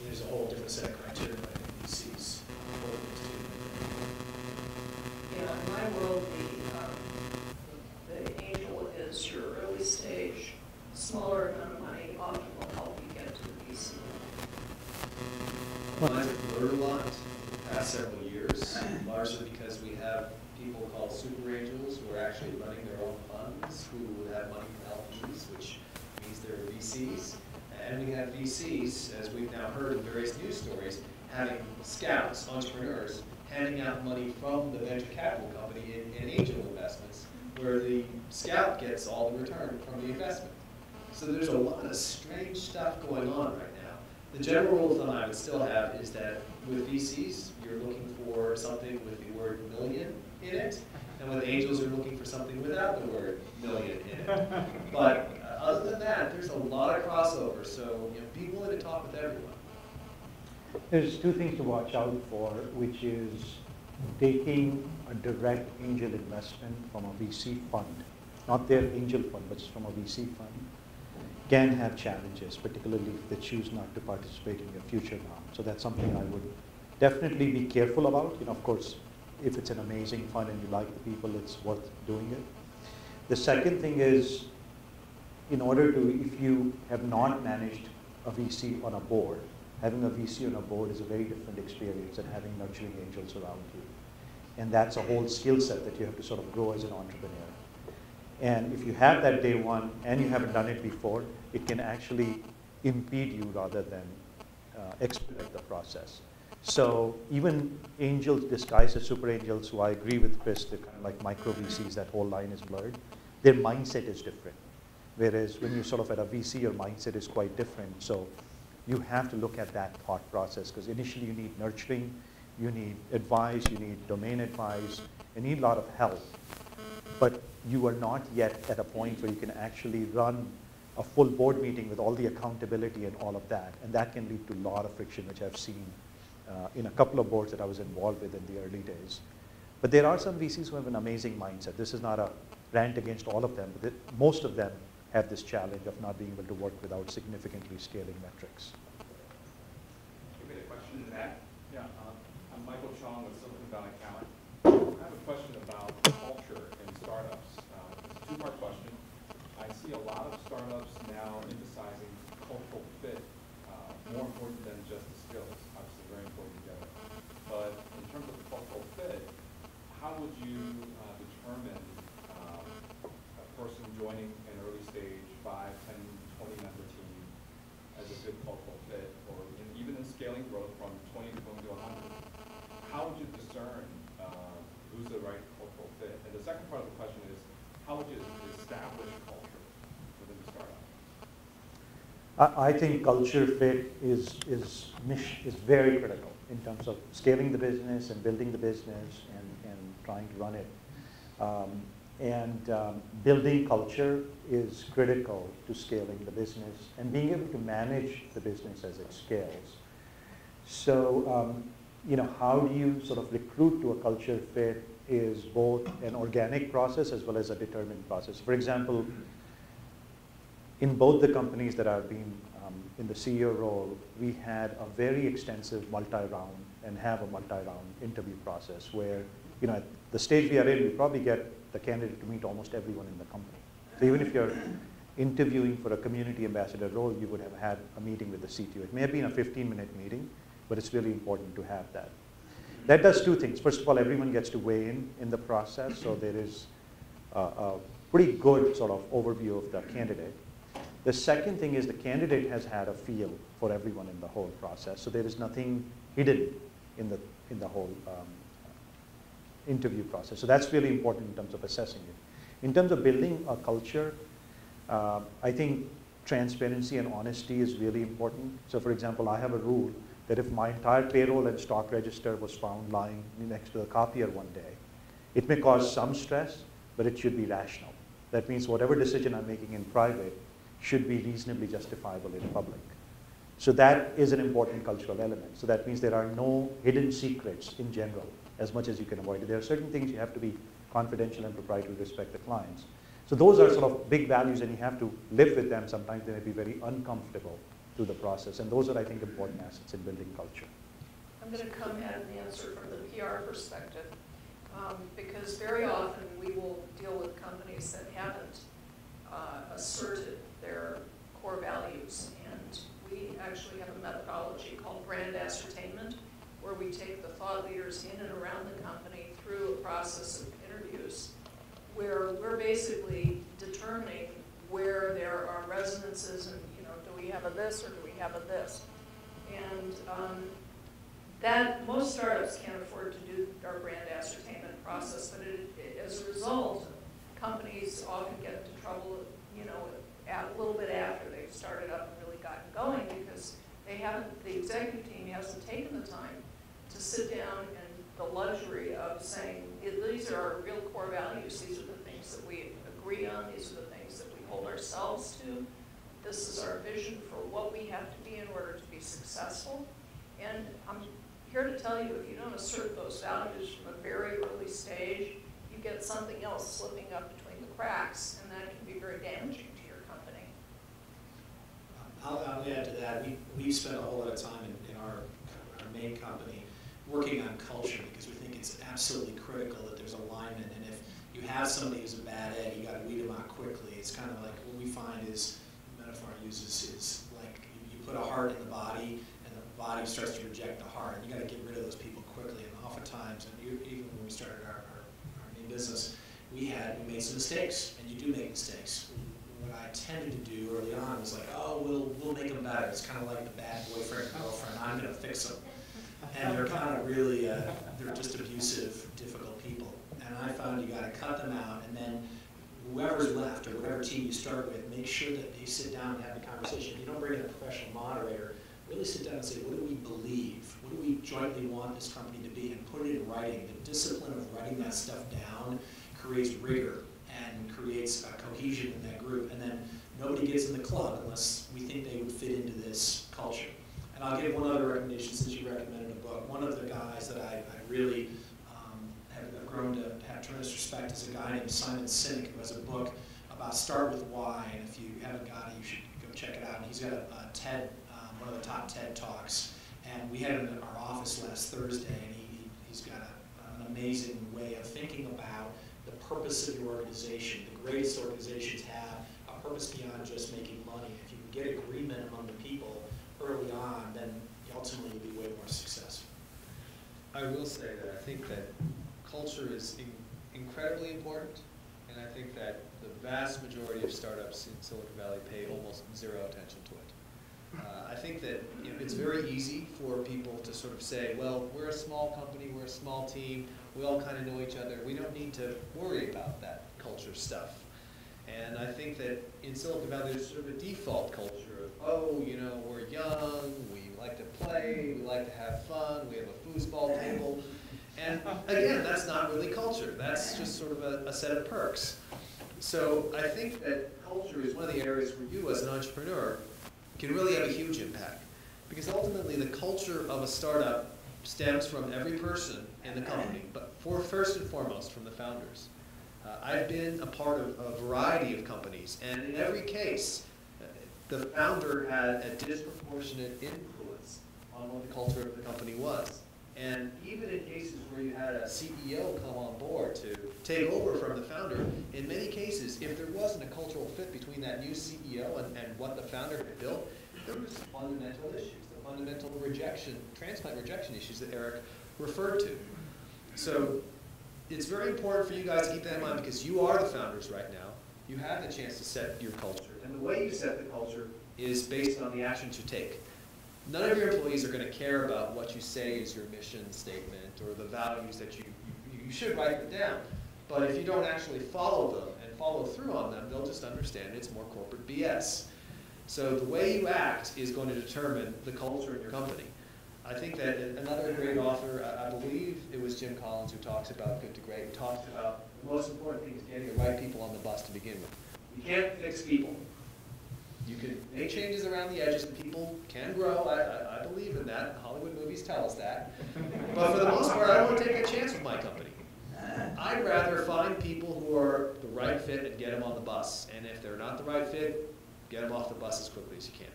there's a whole different set of criteria that I think VCs hold into. Yeah, in my world, the angel is your early stage, smaller amount of money often will help you get to the VC. Well, I've learned a lot in the past several years, largely because we have people called super angels who are actually running their own funds, who have money from LPs, which means they're VCs. And we have VCs, as we've now heard in various news stories, having scouts, entrepreneurs, handing out money from the venture capital company in angel investments, where the scout gets all the return from the investment. So there's a lot of strange stuff going on right now. The general rule of thumb I would still have is that with VCs, you're looking for something with the word million in it, and with angels, you're looking for something without the word million in it. But other than that, there's a lot of crossover, so be willing to talk with everyone. There's 2 things to watch out for, which is taking a direct angel investment from a VC fund, not their angel fund, but from a VC fund, can have challenges, particularly if they choose not to participate in your future round. So that's something I would definitely be careful about. Of course, if it's an amazing fund and you like the people, it's worth doing it. The second thing is, in order to, if you have not managed a VC on a board, having a VC on a board is a very different experience than having nurturing angels around you. And that's a whole skill set that you have to sort of grow as an entrepreneur. And if you have that day one and you haven't done it before, it can actually impede you rather than expedite the process. So even angels disguised as super angels, who I agree with Chris, they're kind of like micro VCs, that whole line is blurred. Their mindset is different. Whereas when you're sort of at a VC, your mindset is quite different. So you have to look at that thought process, because initially you need nurturing, you need advice, you need domain advice, you need a lot of help. But you are not yet at a point where you can actually run a full board meeting with all the accountability and all of that. And that can lead to a lot of friction, which I've seen in a couple of boards that I was involved with in the early days. But there are some VCs who have an amazing mindset. This is not a rant against all of them, but most of them have this challenge of not being able to work without significantly scaling metrics. We had a question in the back. Yeah, I'm Michael Chong with Silicon Valley Talent. I have a question about culture in startups. It's a two-part question. I see a lot of startups now emphasizing cultural fit, more important than just the skills. Obviously, very important together. But in terms of cultural fit, how would you determine a person joining an early stage 5, 10, 20-member team as a good cultural fit, or even in scaling growth from 20 to 100? How would you discern who's the right cultural fit? And the second part of the question is, how would you establish culture within the startup? I think culture fit is very critical in terms of scaling the business and building the business and trying to run it. Building culture is critical to scaling the business and being able to manage the business as it scales. So, how do you sort of recruit to a culture fit is both an organic process as well as a determined process. For example, in both the companies that I've been in the CEO role, we had a very extensive multi-round and have a multi-round interview process where, at the stage we are in, we probably get the candidate to meet almost everyone in the company. So even if you're interviewing for a community ambassador role, you would have had a meeting with the CTO. It may have been a 15-minute meeting, but it's really important to have that. That does two things. First of all, everyone gets to weigh in the process, so there is a pretty good sort of overview of the candidate. The second thing is the candidate has had a feel for everyone in the whole process, so there is nothing hidden in the whole interview process. So that's really important in terms of assessing it. In terms of building a culture, I think transparency and honesty is really important. So for example, I have a rule that if my entire payroll and stock register was found lying next to the copier one day, it may cause some stress, but it should be rational. That means whatever decision I'm making in private should be reasonably justifiable in public. So that is an important cultural element. So that means there are no hidden secrets in general, as much as you can avoid it. There are certain things you have to be confidential and proprietary to respect the clients. So those are sort of big values, and you have to live with them. Sometimes they may be very uncomfortable through the process, and those are, I think, important assets in building culture. I'm going to come at an answer from the PR perspective, because very often we will deal with companies that haven't asserted their core values, and we actually have a methodology called brand ascertainment, where we take the thought leaders in and around the company through a process of interviews, where we're basically determining where there are resonances and, do we have a this or do we have a this? And that most startups can't afford to do our brand ascertainment process, but as a result, companies often get into trouble, a little bit after they've started up and really gotten going, because the executive team hasn't taken the time to sit down and the luxury of saying, these are our real core values, these are the things that we agree on, these are the things that we hold ourselves to, this is our vision for what we have to be in order to be successful. And I'm here to tell you, if you don't assert those values from a very early stage, you get something else slipping up between the cracks, and that can be very damaging to your company. I'll add to that. We've spent a whole lot of time in our main company working on culture, because we think it's absolutely critical that there's alignment. And if you have somebody who's a bad egg, you got to weed them out quickly. It's kind of like what we find is, the metaphor I use is like you put a heart in the body, and the body starts to reject the heart. You got to get rid of those people quickly. And oftentimes, and even when we started our main business, we made some mistakes, and you do make mistakes. What I tended to do early on was like, oh, we'll make them better. It's kind of like the bad boyfriend, girlfriend. I'm going to fix them. And they're kind of really, they're just abusive, difficult people. And I found you got to cut them out, and then whoever's left or whatever team you start with, make sure that they sit down and have a conversation. You don't bring in a professional moderator. Really sit down and say, what do we believe? What do we jointly want this company to be? And put it in writing. The discipline of writing that stuff down creates rigor and creates a cohesion in that group. And then nobody gets in the club unless we think they would fit into this culture. And I'll give one other recommendation, since you recommended a book. One of the guys that I really have grown to have tremendous respect is a guy named Simon Sinek, who has a book about Start With Why, and if you haven't got it, you should go check it out. He's got a TED, one of the top TED Talks, and we had him in our office last Thursday, and he's got an amazing way of thinking about the purpose of your organization. The greatest organizations have a purpose beyond just making money. If you can get agreement among the people early on, then ultimately you'll be way more successful. I will say that I think that culture is incredibly important, and I think that the vast majority of startups in Silicon Valley pay almost zero attention to it. I think that it's very easy for people to sort of say, well, we're a small company, we're a small team, we all kind of know each other, we don't need to worry about that culture stuff. And I think that in Silicon Valley there's sort of a default culture of, oh, you know, we're young, we like to play, we like to have fun, we have a foosball table. And again, that's not really culture, that's just sort of a set of perks. So I think that culture is one of the areas where you as an entrepreneur can really have a huge impact. Because ultimately the culture of a startup stems from every person in the company, but first and foremost from the founders. I've been a part of a variety of companies, and in every case, the founder had a disproportionate influence on what the culture of the company was. And even in cases where you had a CEO come on board to take over from the founder, in many cases, if there wasn't a cultural fit between that new CEO and what the founder had built, there were fundamental issues, the fundamental transplant rejection issues that Eric referred to. So it's very important for you guys to keep that in mind because you are the founders right now. You have the chance to set your culture. And the way you set the culture is based on the actions you take. None of your employees are going to care about what you say is your mission statement or the values that you should write them down. But if you don't actually follow them and follow through on them, they'll just understand it's more corporate BS. So the way you act is going to determine the culture in your company. I think that another great author, I believe it was Jim Collins who talks about Good to Great, who talks about the most important thing is getting the right people on the bus to begin with. You can't fix people. You can make changes around the edges and people can grow. I believe in that. Hollywood movies tell us that. But for the most part, I don't want to take a chance with my company. I'd rather find people who are the right fit and get them on the bus. And if they're not the right fit, get them off the bus as quickly as you can.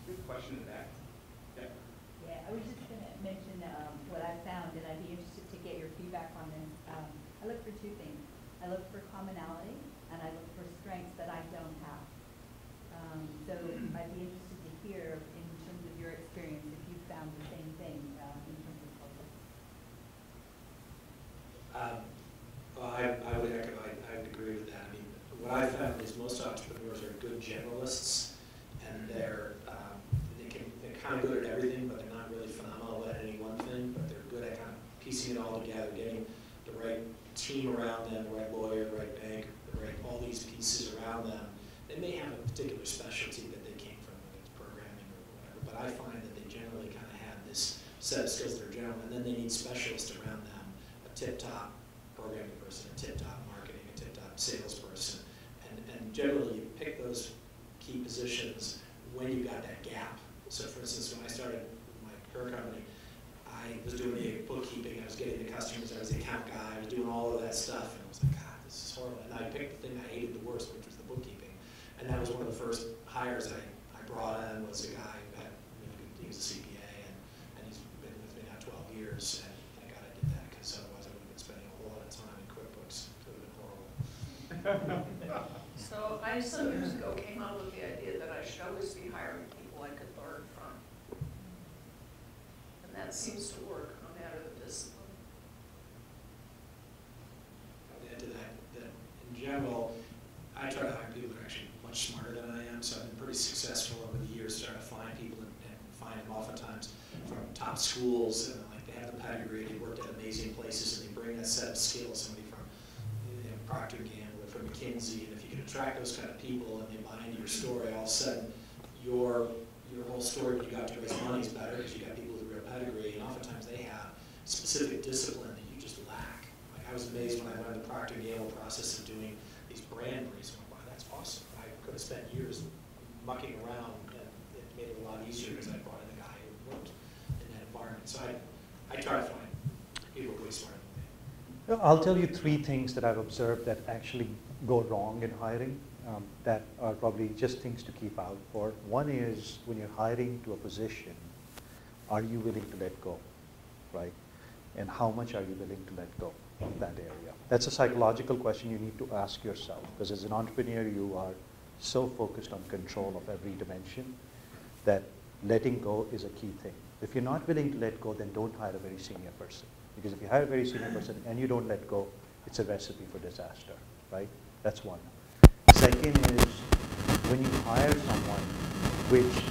Good question to that. Yeah, I was just going to mention what I found, and I'd be interested to get your feedback on this. I look for two things. I look for commonality, and I look for strengths that I don't have. So I'd be interested to hear, in terms of your experience, if you found the same thing in terms of culture. Well, I would echo, I would agree with that. I mean, what I found is most entrepreneurs are good generalists, and they're kind of good at everything, but they're not really phenomenal at any one thing, but they're good at kind of piecing it all together, getting the right team around them, the right lawyer, the right bank, all these pieces around them. They may have a particular specialty that they came from, whether it's programming or whatever, but I find that they generally kind of have this set of skills that are general, and then they need specialists around them, a tip-top programming person, a tip-top marketing, a tip-top salesperson, and generally you pick those key positions when you've got that gap. So for instance, when I started my current company, I was doing the bookkeeping, I was getting the customers, I was the account guy, I was doing all of that stuff, and I was like, God, this is horrible. And I picked the thing I hated the worst, which was the bookkeeping. And that was one of the first hires I brought in, was a guy who had, he was a CPA, and he's been with me now 12 years, and thank God I did that, because otherwise I would have been spending a whole lot of time in QuickBooks. It would have been horrible. So I, some years ago, came up with the idea that I should always be hiring people I could learn from. And that seems to work, no matter the discipline. I'll add to that in general, I try to hire people that are actually much smarter than I am, so I've been pretty successful over the years trying to find people and find them oftentimes from top schools, and like they have the pedigree, they worked at amazing places, and they bring that set of skills, somebody from Procter & Gamble or from McKinsey, and if you can attract those kind of people and they buy into your story, all of a sudden your whole story when you got to raise money is better because you got people with real pedigree, and oftentimes they have specific discipline that you just lack. Like I was amazed when I learned the Procter & Gamble process of doing these brand briefs. I'm like, wow, that's awesome. I could have spent years mucking around, and it made it a lot easier because I brought in a guy who worked in that environment. So I try to find people really smart. I'll tell you three things that I've observed that actually go wrong in hiring that are probably just things to keep out for. One is when you're hiring to a position, are you willing to let go, right? And how much are you willing to let go of that area? That's a psychological question you need to ask yourself, because as an entrepreneur, you are so focused on control of every dimension that letting go is a key thing. If you're not willing to let go, then don't hire a very senior person. Because if you hire a very senior person and you don't let go, it's a recipe for disaster, right? That's one. Second is when you hire someone which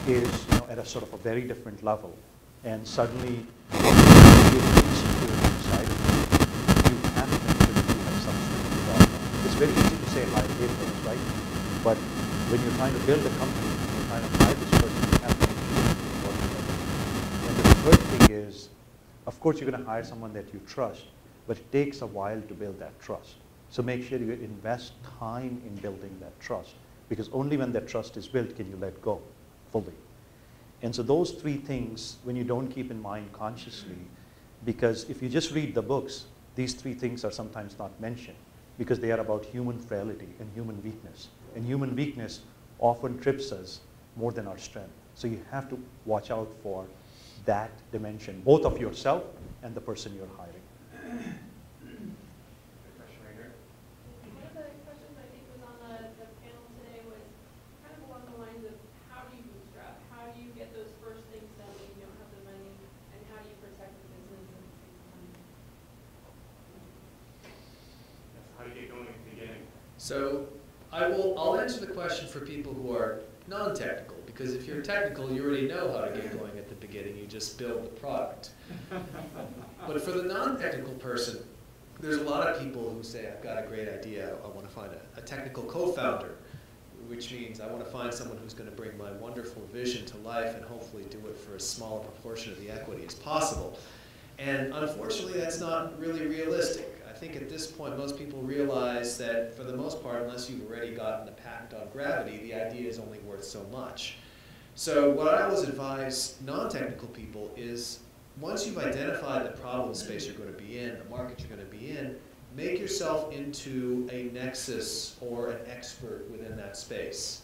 is at a sort of a very different level, and suddenly you insecurity inside of you, you have to make sure that you have some sort of development. It's very easy to say hire things, right? But when you're trying to build a company, you're trying to hire this person, you have to make sure that you work together. And the third thing is, of course, you're going to hire someone that you trust, but it takes a while to build that trust. So make sure you invest time in building that trust, because only when that trust is built can you let go fully. And so those three things, when you don't keep in mind consciously, because if you just read the books, these three things are sometimes not mentioned, because they are about human frailty and human weakness. And human weakness often trips us more than our strength. So you have to watch out for that dimension, both of yourself and the person you're hiring. One of the questions I think was on the panel today was kind of along the lines of how do you bootstrap? How do you get those first things done when you don't have the money? And how do you protect the business at the same time? How do you get going at the beginning? So I'll answer the question for people who are non-technical, because if you're technical, you already know how to get going at the beginning. You just build the product. But for the non-technical person, there's a lot of people who say, I've got a great idea. I want to find a technical co-founder, which means I want to find someone who's going to bring my wonderful vision to life and hopefully do it for as small a proportion of the equity as possible. And unfortunately, that's not really realistic. I think at this point, most people realize that for the most part, unless you've already gotten a patent on gravity, the idea is only worth so much. So what I always advise non-technical people is, once you've identified the problem space you're going to be in, the market you're going to be in, make yourself into a nexus or an expert within that space.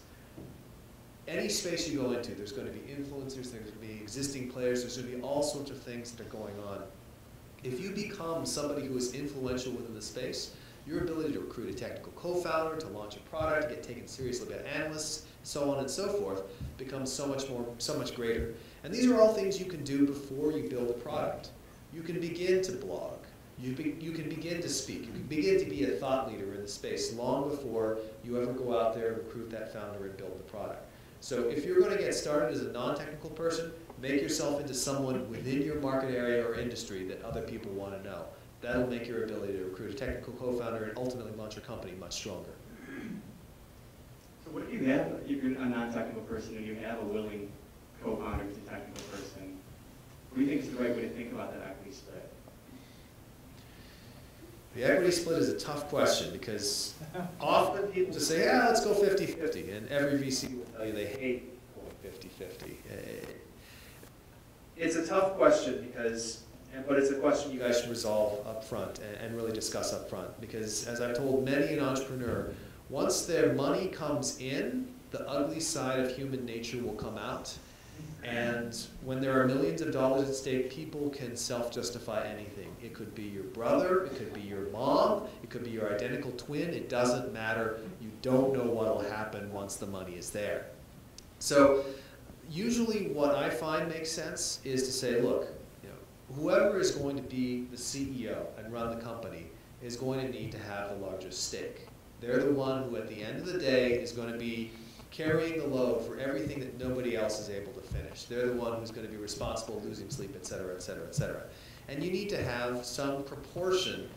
Any space you go into, there's going to be influencers, there's going to be existing players, there's going to be all sorts of things that are going on. If you become somebody who is influential within the space, your ability to recruit a technical co-founder, to launch a product, to get taken seriously by analysts, so on and so forth, becomes so much greater. And these are all things you can do before you build a product. You can begin to blog. You can begin to speak. You can begin to be a thought leader in the space long before you ever go out there and recruit that founder and build the product. So if you're going to get started as a non-technical person, make yourself into someone within your market area or industry that other people want to know. That'll make your ability to recruit a technical co-founder and ultimately launch your company much stronger. So what if you have, if you're a non-technical person and you have a willing co-founder who's a technical person, what do you think is the right way to think about that equity split? The equity split is a tough question because often people just say, yeah, let's go 50-50. And every VC will tell you they hate going 50-50. It's a tough question but it's a question you guys should resolve up front and really discuss up front. Because as I've told many an entrepreneur, once their money comes in, the ugly side of human nature will come out. And when there are millions of dollars at stake, people can self-justify anything. It could be your brother, it could be your mom, it could be your identical twin. It doesn't matter. You don't know what will happen once the money is there. So usually what I find makes sense is to say, look, whoever is going to be the CEO and run the company is going to need to have the largest stake. They're the one who at the end of the day is going to be carrying the load for everything that nobody else is able to finish. They're the one who's going to be responsible, losing sleep, et cetera, et cetera, et cetera. And you need to have some proportion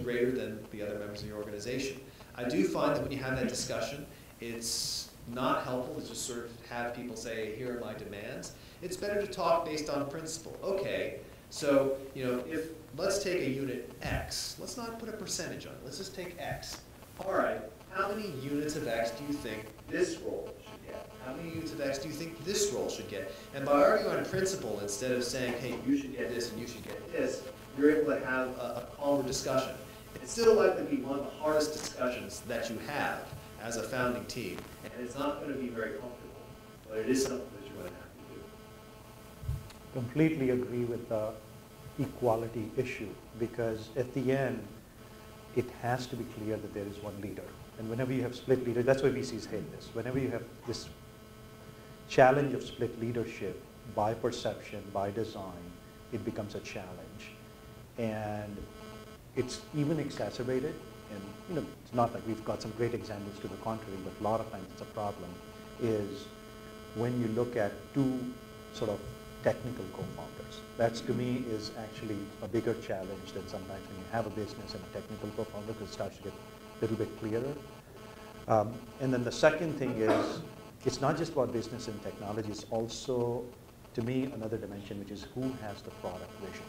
greater than the other members of your organization. I do find that when you have that discussion, it's not helpful to just sort of have people say, here are my demands. It's better to talk based on principle. Okay, so if let's take a unit X. Let's not put a percentage on it. Let's just take X. All right, how many units of X do you think this role should get? How many units of X do you think this role should get? And by arguing on principle, instead of saying, hey, you should get this and you should get this, you're able to have a calmer discussion. It's still likely to be one of the hardest discussions that you have as a founding team, and it's not going to be very comfortable, but it is something that you're going to have to do. Completely agree with the equality issue, because at the end, it has to be clear that there is one leader. And whenever you have split leader, that's why VCs hate this. Whenever you have this challenge of split leadership by perception, by design, it becomes a challenge. And it's even exacerbated. And it's not like we've got some great examples to the contrary, but a lot of times it's a problem, is when you look at two sort of technical co-founders. That's, to me, is actually a bigger challenge than sometimes when you have a business and a technical co-founder, because it starts to get a little bit clearer. And then the second thing is, it's not just about business and technology, it's also, to me, another dimension, which is who has the product vision.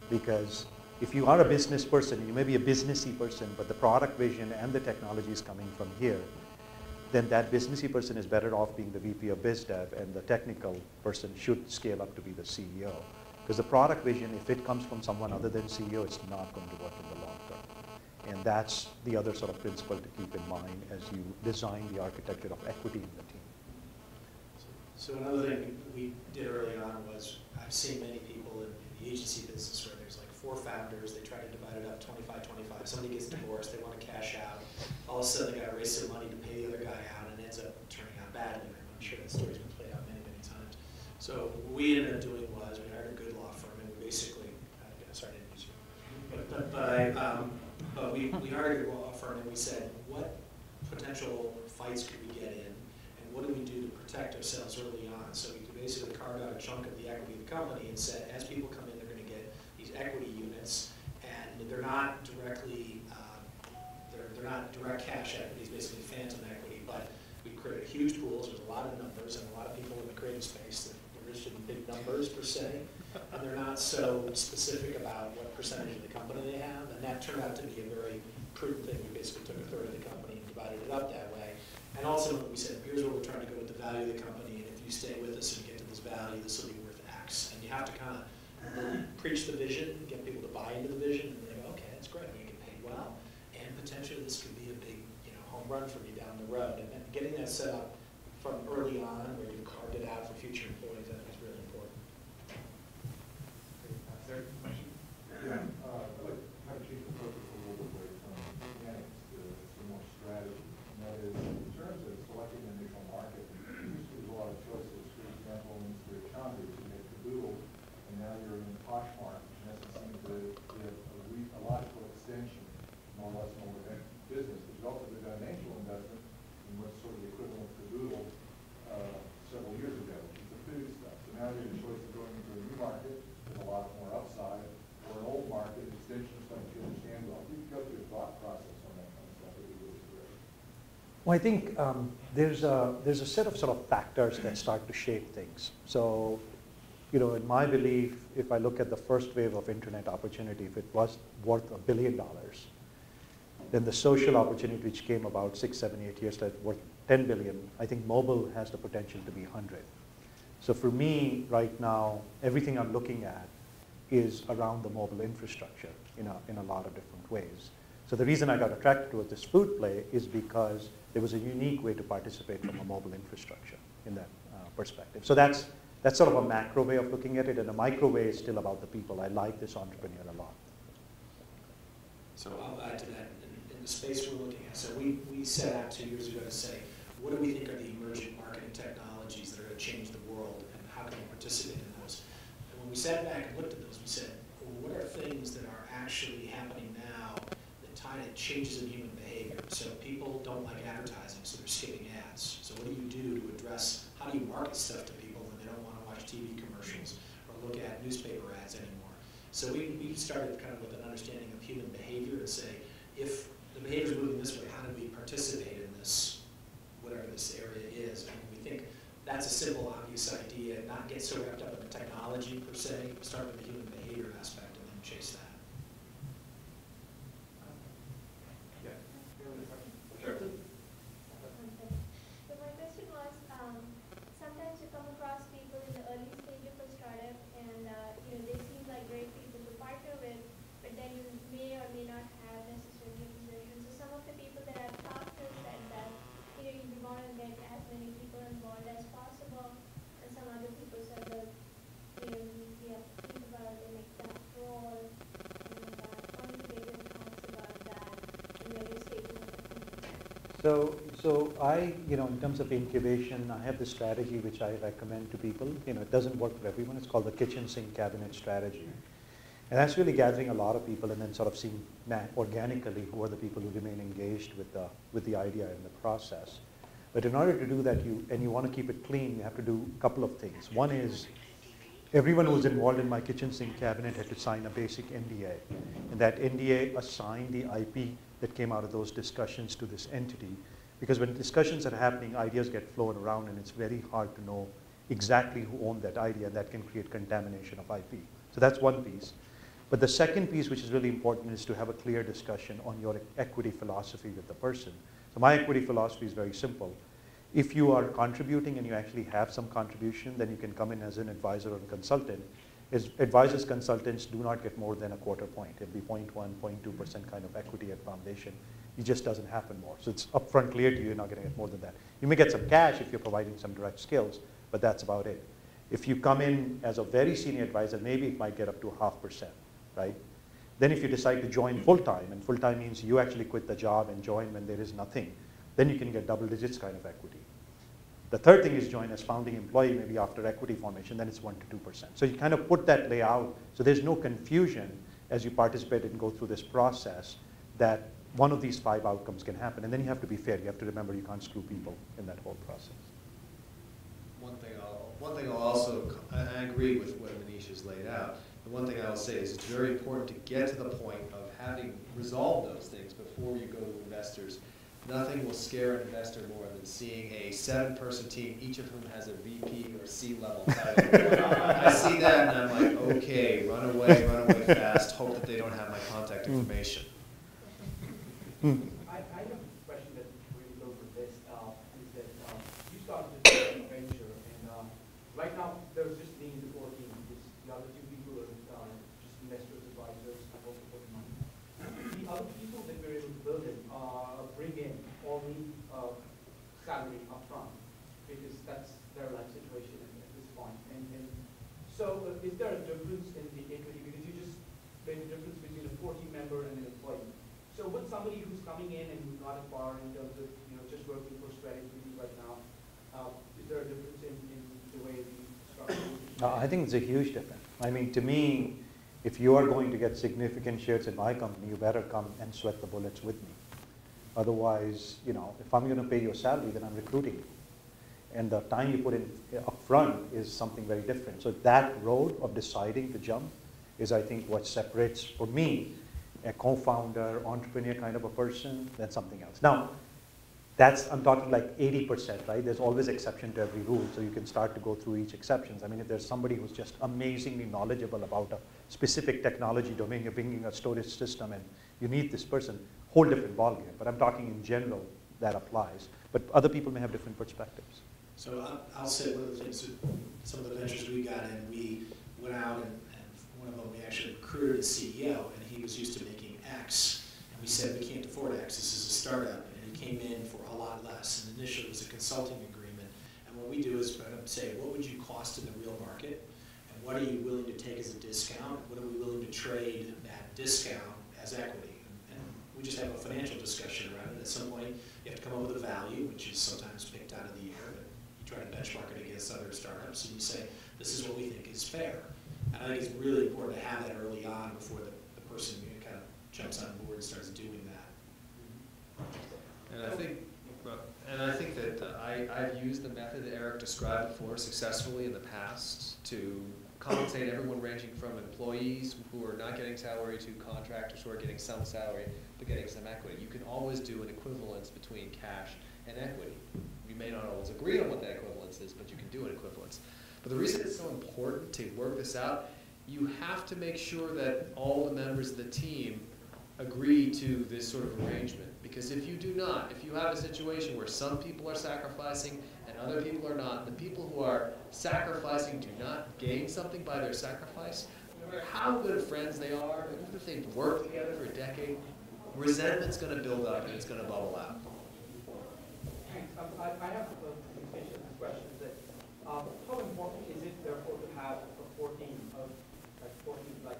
Because if you are a business person, you may be a businessy person, but the product vision and the technology is coming from here, then that businessy person is better off being the VP of Biz Dev, and the technical person should scale up to be the CEO. Because the product vision, if it comes from someone other than CEO, it's not going to work in the long term. And that's the other sort of principle to keep in mind as you design the architecture of equity in the team. So another thing we did early on was, I've seen many people in the agency business where there's like 4 founders, they try to divide it up 25-25, somebody gets divorced, they want to cash out, all of a sudden they got to raise some money to pay the other guy out, and it ends up turning out badly. I'm sure that story's been played out many, many times. So what we ended up doing was, we hired a good law firm, and we basically, sorry, I didn't use you, but we hired a good law firm, and we said, what potential fights could we get in, and what do we do to protect ourselves early on? So we basically carved out a chunk of the equity of the company and said, as people come in, they're going to get these equity units, and they're not directly, they're not direct cash equities, basically phantom equity, but we created huge pools with a lot of numbers and a lot of people in the creative space that are interested in big numbers per se, and they're not so specific about what percentage of the company they have, and that turned out to be a very prudent thing. We basically took 1/3 of the company and divided it up that way. And ultimately we said, here's where we're trying to go with the value of the company, and if you stay with us and get to this value, this will be worth X. And you have to kind of really preach the vision, get people to buy into the vision, and they go, okay, that's great, you get paid well, and potentially this could be a big home run for me down the road. And then getting that set up from early on, where you've carved it out for future employees, I think is really important. Is there a question? Yeah, I'd like to kind of change the focus a little bit away from mechanics to some more strategy. And that is, in terms of selecting the initial market, there used to be a lot of choices. For example, in Mr. Chandra, you made Caboodle, and now you're in Poshmark, which in essence seems to be a logical extension, more or less, more of a business. But you also did an angel investment in what's sort of the equivalent of Caboodle several years ago, which is the food stuff. So now you have a choice of going into a new market with a lot more upside, or an old market, an extension of stuff you understand well. If you could go through your thought process on that kind of stuff, it would be really great. Well, I think there's a set of sort of factors that start to shape things. So, in my belief, if I look at the first wave of internet opportunity, if it was worth $1 billion, then the social opportunity which came about 6, 7, 8 years later worth 10 billion, I think mobile has the potential to be 100. So for me, right now, everything I'm looking at is around the mobile infrastructure in a lot of different ways. So the reason I got attracted to this food play is because there was a unique way to participate from a mobile infrastructure in that perspective. So that's sort of a macro way of looking at it, and a micro way is still about the people. I like this entrepreneur a lot. So I'll add to that. In the space we're looking at, so we set out 2 years ago to say, what do we think are the emerging marketing technologies that are going to change the world, and how can we participate in those? And when we sat back and looked at those, we said, well, what are things that are actually happening now that tie to changes in human behavior? So people don't like advertising, so they're skipping ads. So what do you do to address, how do you market stuff to people when they don't want to watch TV commercials or look at newspaper ads anymore? So we started kind of with an understanding of human behavior and say, if the behavior is moving this way, how do we participate in this, whatever this area is? And we think that's a simple, obvious idea, not get so wrapped up in the technology per se, start with the human behavior aspect and then chase that. Yeah. Sure. So my question was, sometimes you come across people in the early stage of a startup, and they seem like great people to partner with, but then you may or may not have So I, in terms of incubation, I have this strategy which I recommend to people. It doesn't work for everyone. It's called the kitchen sink cabinet strategy. And that's really gathering a lot of people and then sort of seeing organically who are the people who remain engaged with the idea and the process. But in order to do that, you want to keep it clean, you have to do a couple of things. One is everyone who was involved in my kitchen sink cabinet had to sign a basic NDA. And that NDA assigned the IP that came out of those discussions to this entity. Because when discussions are happening, ideas get flown around and it's very hard to know exactly who owned that idea. That can create contamination of IP. So that's one piece. But the second piece, which is really important, is to have a clear discussion on your equity philosophy with the person. So my equity philosophy is very simple. If you are contributing and you actually have some contribution, then you can come in as an advisor or consultant. Advisors, consultants do not get more than a quarter point. It'll be 0.1, 0.2% kind of equity at foundation. It just doesn't happen more. So it's upfront clear to you, you're not going to get more than that. You may get some cash if you're providing some direct skills, but that's about it. If you come in as a very senior advisor, maybe it might get up to 0.5%, right? Then if you decide to join full-time, and full-time means you actually quit the job and join when there is nothing, then you can get double digits kind of equity. The third thing is join as founding employee, maybe after equity formation, then it's 1 to 2%. So you kind of put that layout, so there's no confusion as you participate and go through this process that one of these 5 outcomes can happen. And then you have to be fair. You have to remember you can't screw people in that whole process. One thing I'll also, I agree with what Manish has laid out. The one thing I will say is it's very important to get to the point of having resolved those things before you go to investors. Nothing will scare an investor more than seeing a 7-person team, each of whom has a VP or C-level title. I see that and I'm like, okay, run away fast, hope that they don't have my contact information. I have a question that really goes with this, is that you started this venture, and right now there's just me and the core team. The other 2 people are just investors, advisors, and also put money. The other people that we're able to build in, bring in all need salary up front, because that's their life situation at this point. And so is there a difference in the equity? Because you just made the difference between a 14-member and an employee. So with somebody who's coming in and who's not at par in terms of just working for strategy right now, is there a difference in the way the structure? I think it's a huge difference. I mean, to me, if you are going to get significant shares in my company, you better come and sweat the bullets with me. Otherwise, if I'm going to pay your salary, then I'm recruiting you. And the time you put in up front is something very different. So that road of deciding to jump is, I think, what separates, for me, a co-founder, entrepreneur kind of a person than something else. Now, I'm talking like 80%, right? There's always exception to every rule, so you can start to go through each exceptions. I mean, if there's somebody who's just amazingly knowledgeable about a specific technology domain, you're bringing a storage system and you need this person, whole different ballgame. But I'm talking in general, that applies. But other people may have different perspectives. So I'll say one of the things, some of the ventures we got in, we went out and one of them we actually recruited a CEO, and he was used to making X. And we said, we can't afford X, this is a startup. And he came in for a lot less. And initially it was a consulting agreement. And what we do is say, what would you cost in the real market? And what are you willing to take as a discount? What are we willing to trade that discount as equity? And we just have a financial discussion around it. At some point, you have to come up with a value, which is sometimes picked out of the air. But you try to benchmark it against other startups, and you say, this is what we think is fair. And I think it's really important to have that early on before the person kind of jumps on board and starts doing that. And I think that I've used the method that Eric described before successfully in the past to compensate everyone ranging from employees who are not getting salary to contractors who are getting some salary but getting some equity. You can always do an equivalence between cash and equity. You may not always agree on what that equivalence is, but you can do an equivalence. But the reason it's so important to work this out, you have to make sure that all the members of the team agree to this sort of arrangement. Because if you do not, if you have a situation where some people are sacrificing and other people are not, the people who are sacrificing do not gain something by their sacrifice, no matter how good of friends they are, even if they've worked together for a decade, resentment's going to build up and it's going to bubble out. Thanks. I have a question that how important is it therefore to have a core team of like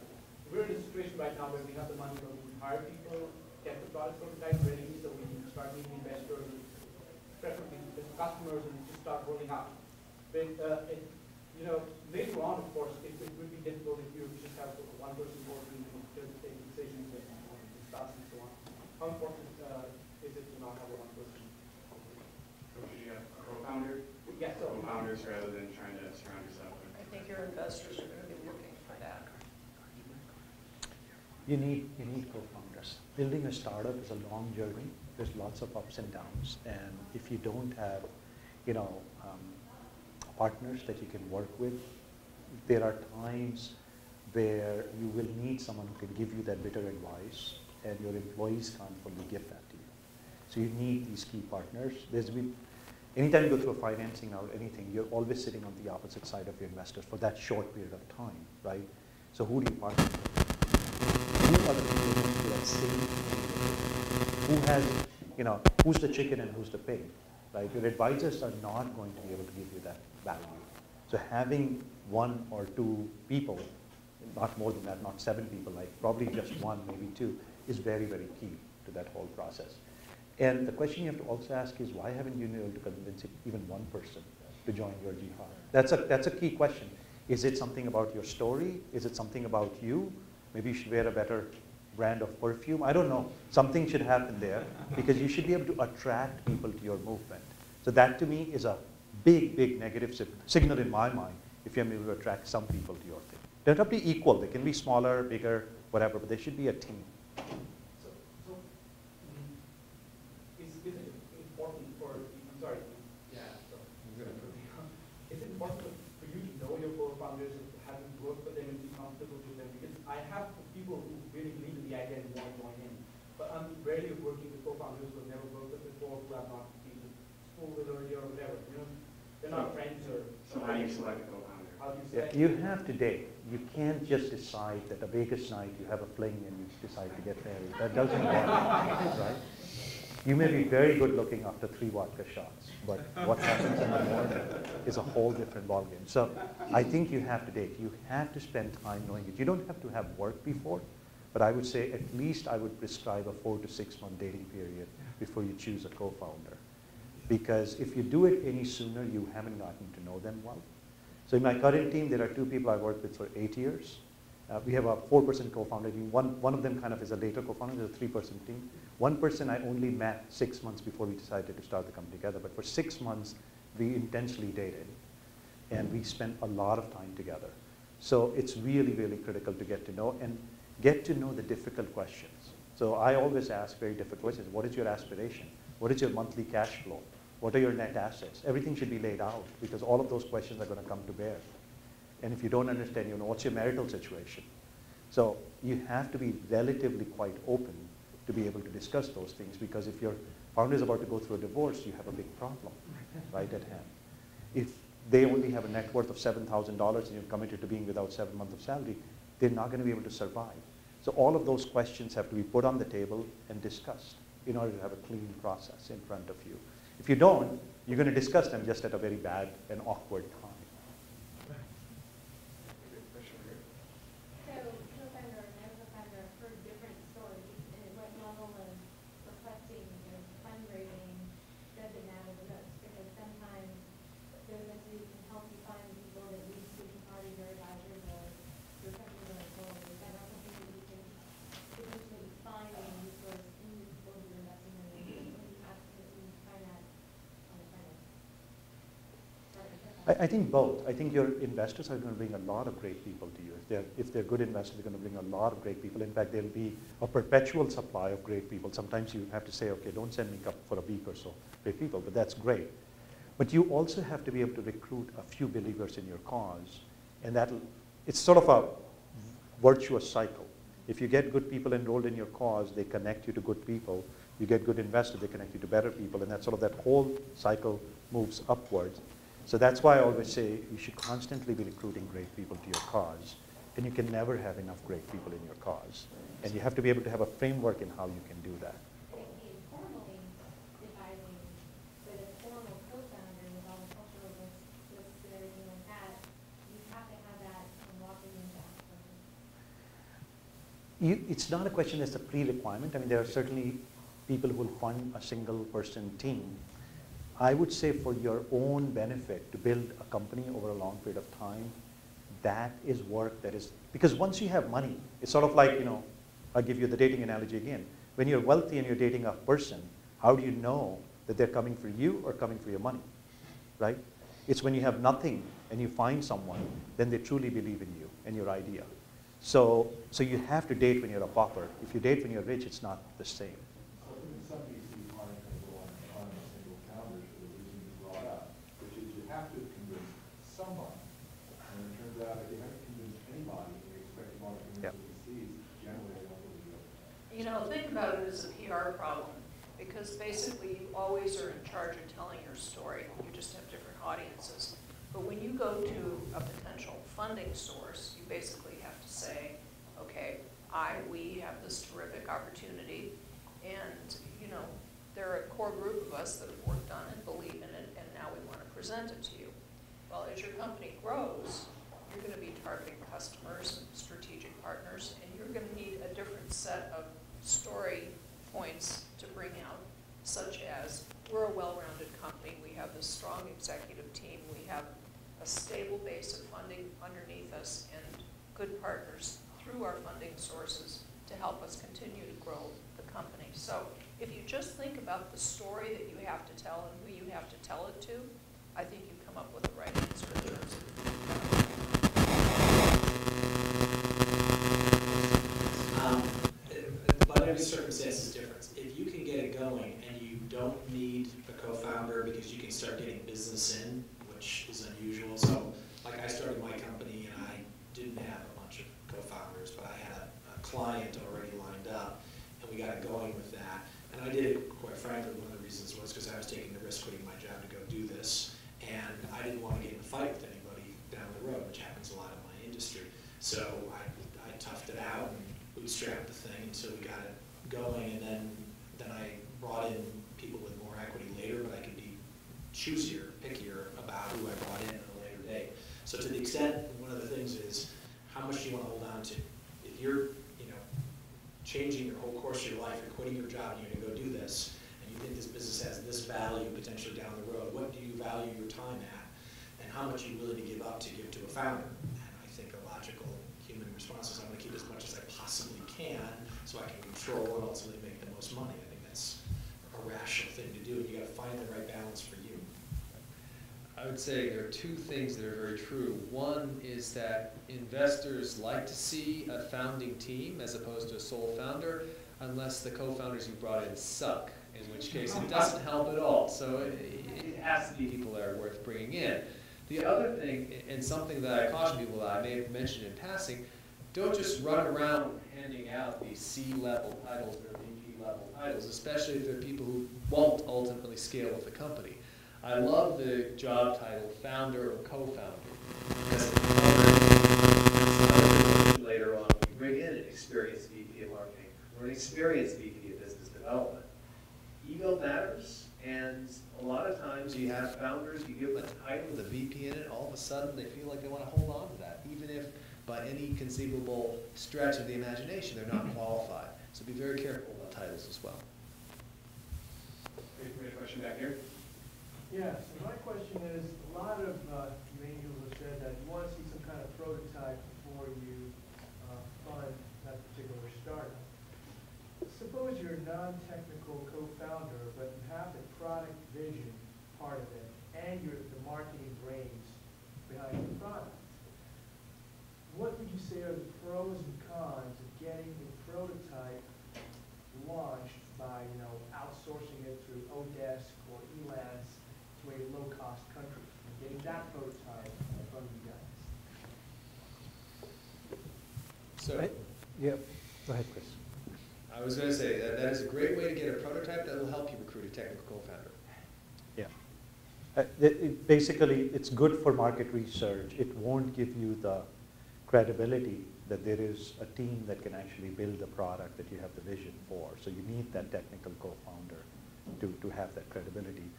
we're in a situation right now where we have the money where we hire people, get the product prototype ready, so we can start meeting investors and customers and just start rolling out. But later on, of course, it would be difficult if you just have one person working and just taking decisions and discuss and so on. How important is it to not have one person? So should you have a co-founder? Yes, so. Co-founders rather than trying to surround yourself with. I think your investors are going to be looking for that. You need co-founders. Building a startup is a long journey. There's lots of ups and downs, and if you don't have, partners that you can work with, there are times where you will need someone who can give you that bitter advice, and your employees can't fully give that to you. So you need these key partners. Anytime you go through a financing or anything, you're always sitting on the opposite side of your investors for that short period of time, right? So who do you partner with? Who are the people who do that same thing? Who has, who's the chicken and who's the pig, right? Your advisors are not going to be able to give you that value. So having one or two people, not more than that, not 7 people, like probably just 1, maybe 2, is very, very key to that whole process. And the question you have to also ask is, why haven't you been able to convince even one person to join your jihad? That's a key question. Is it something about your story? Is it something about you? Maybe you should wear a better brand of perfume. I don't know. Something should happen there, because you should be able to attract people to your movement. So that to me is a big, big negative signal in my mind if you're able to attract some people to your thing. They don't have to be equal. They can be smaller, bigger, whatever, but they should be a team. Is it important for, I'm sorry, is it important for you to know your co-founders and have worked with them and be comfortable with them? Because I have people who really believe in the idea and want to join in, but I'm rarely working with co-founders who have never worked with before, who have not been to school with earlier or whatever. They're not friends or. So how do you select a co-founder? How do you Yeah, select? you have to date. You can't just decide that a Vegas night you have a fling and you decide to get married. That doesn't work, right? You may be very good looking after 3 vodka shots, but what happens in the morning is a whole different ballgame. So I think you have to date. You have to spend time knowing it. You don't have to have worked before, but I would say at least I would prescribe a 4 to 6 month dating period before you choose a co-founder. Because if you do it any sooner, you haven't gotten to know them well. So in my current team, there are 2 people I worked with for 8 years. We have a 4-person co-founder team. One of them kind of is a later co-founder. There's a 3-person team. One person I only met 6 months before we decided to start the company together. But for 6 months, we intensely dated, and we spent a lot of time together. So it's really, really critical to get to know the difficult questions. So I always ask very difficult questions. What is your aspiration? What is your monthly cash flow? What are your net assets? Everything should be laid out, because all of those questions are going to come to bear. And if you don't understand, what's your marital situation? So you have to be relatively quite open to be able to discuss those things, because if your founder is about to go through a divorce, you have a big problem right at hand. If they only have a net worth of $7,000 and you're committed to being without 7 months of salary, they're not going to be able to survive. So all of those questions have to be put on the table and discussed in order to have a clean process in front of you. If you don't, you're going to discuss them just at a very bad and awkward time. So, co-founder and co-founder have heard different stories, and what level of requesting fundraising doesn't matter the most, because sometimes those entities can help you find people that lead student parties or advisors or something going forward. Is that not something that you can potentially find in the resource in the people who are investing in the you absolutely find that on the front end? I think both. I think your investors are going to bring a lot of great people to you. If they're good investors, they're going to bring a lot of great people. In fact, there'll be a perpetual supply of great people. Sometimes you have to say, okay, don't send me up for a week or so, great people, but that's great. But you also have to be able to recruit a few believers in your cause, and it's sort of a virtuous cycle. If you get good people enrolled in your cause, they connect you to good people. You get good investors, they connect you to better people, and that whole cycle moves upwards. So that's why I always say you should constantly be recruiting great people to your cause, and you can never have enough great people in your cause. And you have to be able to have a framework in how you can do that. Formally advising with a formal co-founder with all the cultural lists and everything like that, you have to have that in walking into that. It's not a question that's a pre-requirement. I mean, there are certainly people who will fund a single person team. I would say for your own benefit to build a company over a long period of time, that is work that is, because once you have money, it's sort of like, you know, I'll give you the dating analogy again. When you're wealthy and you're dating a person, how do you know that they're coming for you or coming for your money, right? It's when you have nothing and you find someone, then they truly believe in you and your idea. So you have to date when you're a pauper. If you date when you're rich, it's not the same. So I think in some cases, aren't going to go on a single calendar for the reason you brought up, which is you have to convince somebody. And it turns out if you haven't convinced anybody and you expect them all to convince the VCs, generally they don't believe it. You know, think about it as a PR problem, because basically you always are in charge of telling your story. You just have different audiences. But when you go to a potential funding source, you basically have to say, okay, we have this terrific opportunity, and you know, there are a core group of us that have worked on it, believe in it, and now we want to present it to you. Well, as your company grows, you're going to be targeting customers and strategic partners, and you're going to need a different set of story points to bring out, such as we're a well-rounded company, we have this strong executive team, we have a stable base of funding underneath us, and good partners through our funding sources to help us continue to grow the company. So if you just think about the story that you have to tell and who you have to tell it to, I think you come up with the right answer in terms of but every circumstance is different. If you can get it going and you don't need a co-founder because you can start getting business in, which is unusual. So like I started my company and I didn't have a bunch of co-founders, but I had a client already lined up and we got it going with that. And I did it, quite frankly, one of the reasons was because I was taking the risk quitting my job to go do this. And I didn't want to get in a fight with anybody down the road, which happens a lot in my industry. So I toughed it out and bootstrapped the thing until we got it going. And then I brought in people with more equity later, but I could be choosier, pickier about who I brought in at a later date. So to the extent, one of the things is how much do you want to hold on to? If you're, changing your whole course of your life, you're quitting your job and you're going to go do this, and you think this business has this value potentially down the road, what do you value your time at? And how much are you willing to give up to give to a founder? And I think a logical human response is I'm going to keep as much as I possibly can so I can control and ultimately make the most money. I think that's a rational thing to do, and you got to find the right balance for you. I would say there are two things that are very true. One is that investors like to see a founding team as opposed to a sole founder, unless the co-founders you brought in suck, in which case it doesn't help at all. So it has to be people that are worth bringing in. The other thing, and something that I caution people that I may have mentioned in passing, don't just run around handing out these C-level titles or VP-level titles, especially if they're people who won't ultimately scale with the company. I love the job title, founder or co-founder, because later on we bring in an experienced VP of marketing or an experienced VP of business development. Ego matters, and a lot of times you have founders, you give them a title with a VP in it, all of a sudden they feel like they want to hold on to that, even if by any conceivable stretch of the imagination they're not qualified. So be very careful about titles as well. We have a question back here. Yeah, so my question is, a lot of angels have said that you want to see some kind of prototype before you fund that particular startup. Suppose you're a non-technical co-founder, but you have the product vision part of it, and you're the marketing brains behind the product. What would you say are the pros and cons of getting a prototype launched by, outsourcing it through Odesk or Elance to a low-cost country, and getting that prototype from you guys? So, yeah, go ahead, Chris. I was going to say that is a great way to get a prototype that will help you recruit a technical co-founder. Yeah. Basically, it's good for market research. It won't give you the credibility that there is a team that can actually build the product that you have the vision for. So you need that technical co-founder to have that credibility.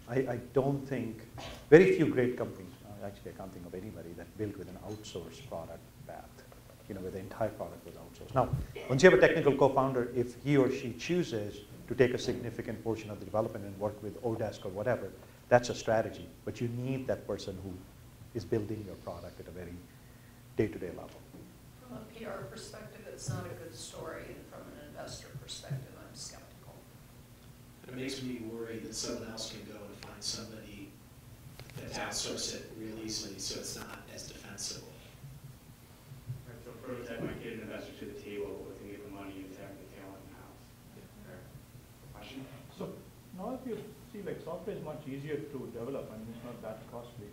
I don't think, very few great companies, actually I can't think of anybody that built with an outsourced product path, where the entire product was outsourced. Now, once you have a technical co-founder, if he or she chooses to take a significant portion of the development and work with Odesk or whatever, that's a strategy. But you need that person who is building your product at a very day-to-day level. From a PR perspective, it's not a good story, and from an investor perspective, I'm skeptical. It makes me worry that someone else can go and find somebody that outsource it real easily, so it's not as defensible. Right, so prototype might get an investor to the table, but they get the money and tech and the talent in-house. Fair. Question? So now if you see, like, software is much easier to develop, and it's not that costly.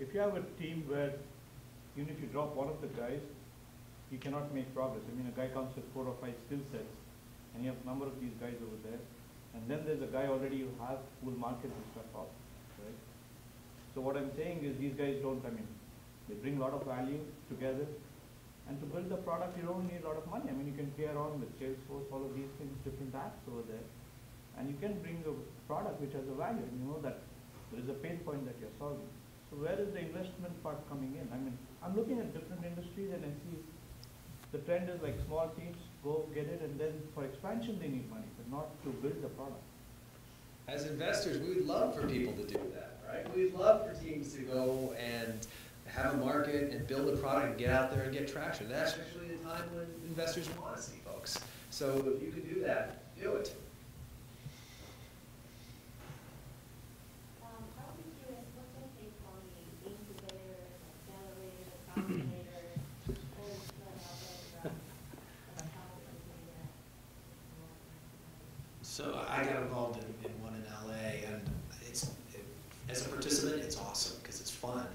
If you have a team where even if you drop one of the guys, you cannot make progress. I mean, a guy comes with 4 or 5 skill sets, and you have a number of these guys over there, and then there's a guy already you have who will market this stuff off, right? So what I'm saying is these guys don't, I mean, they bring a lot of value together, and to build the product, you don't need a lot of money. I mean, you can play around with Salesforce, all of these things, different apps over there, and you can bring a product which has a value, and you know that there is a pain point that you're solving. So where is the investment part coming in? I mean, I'm looking at different industries and I see the trend is like small teams, go get it, and then for expansion they need money, but not to build the product. As investors, we would love for people to do that, right? We'd love for teams to go and have a market and build a product and get out there and get traction. That's actually the time when investors want to see folks. So if you can do that, do it. I would be curious, what's your take on the incubator, accelerator, combinator, all that So I got involved in one in LA, and as a participant, it's awesome because it's fun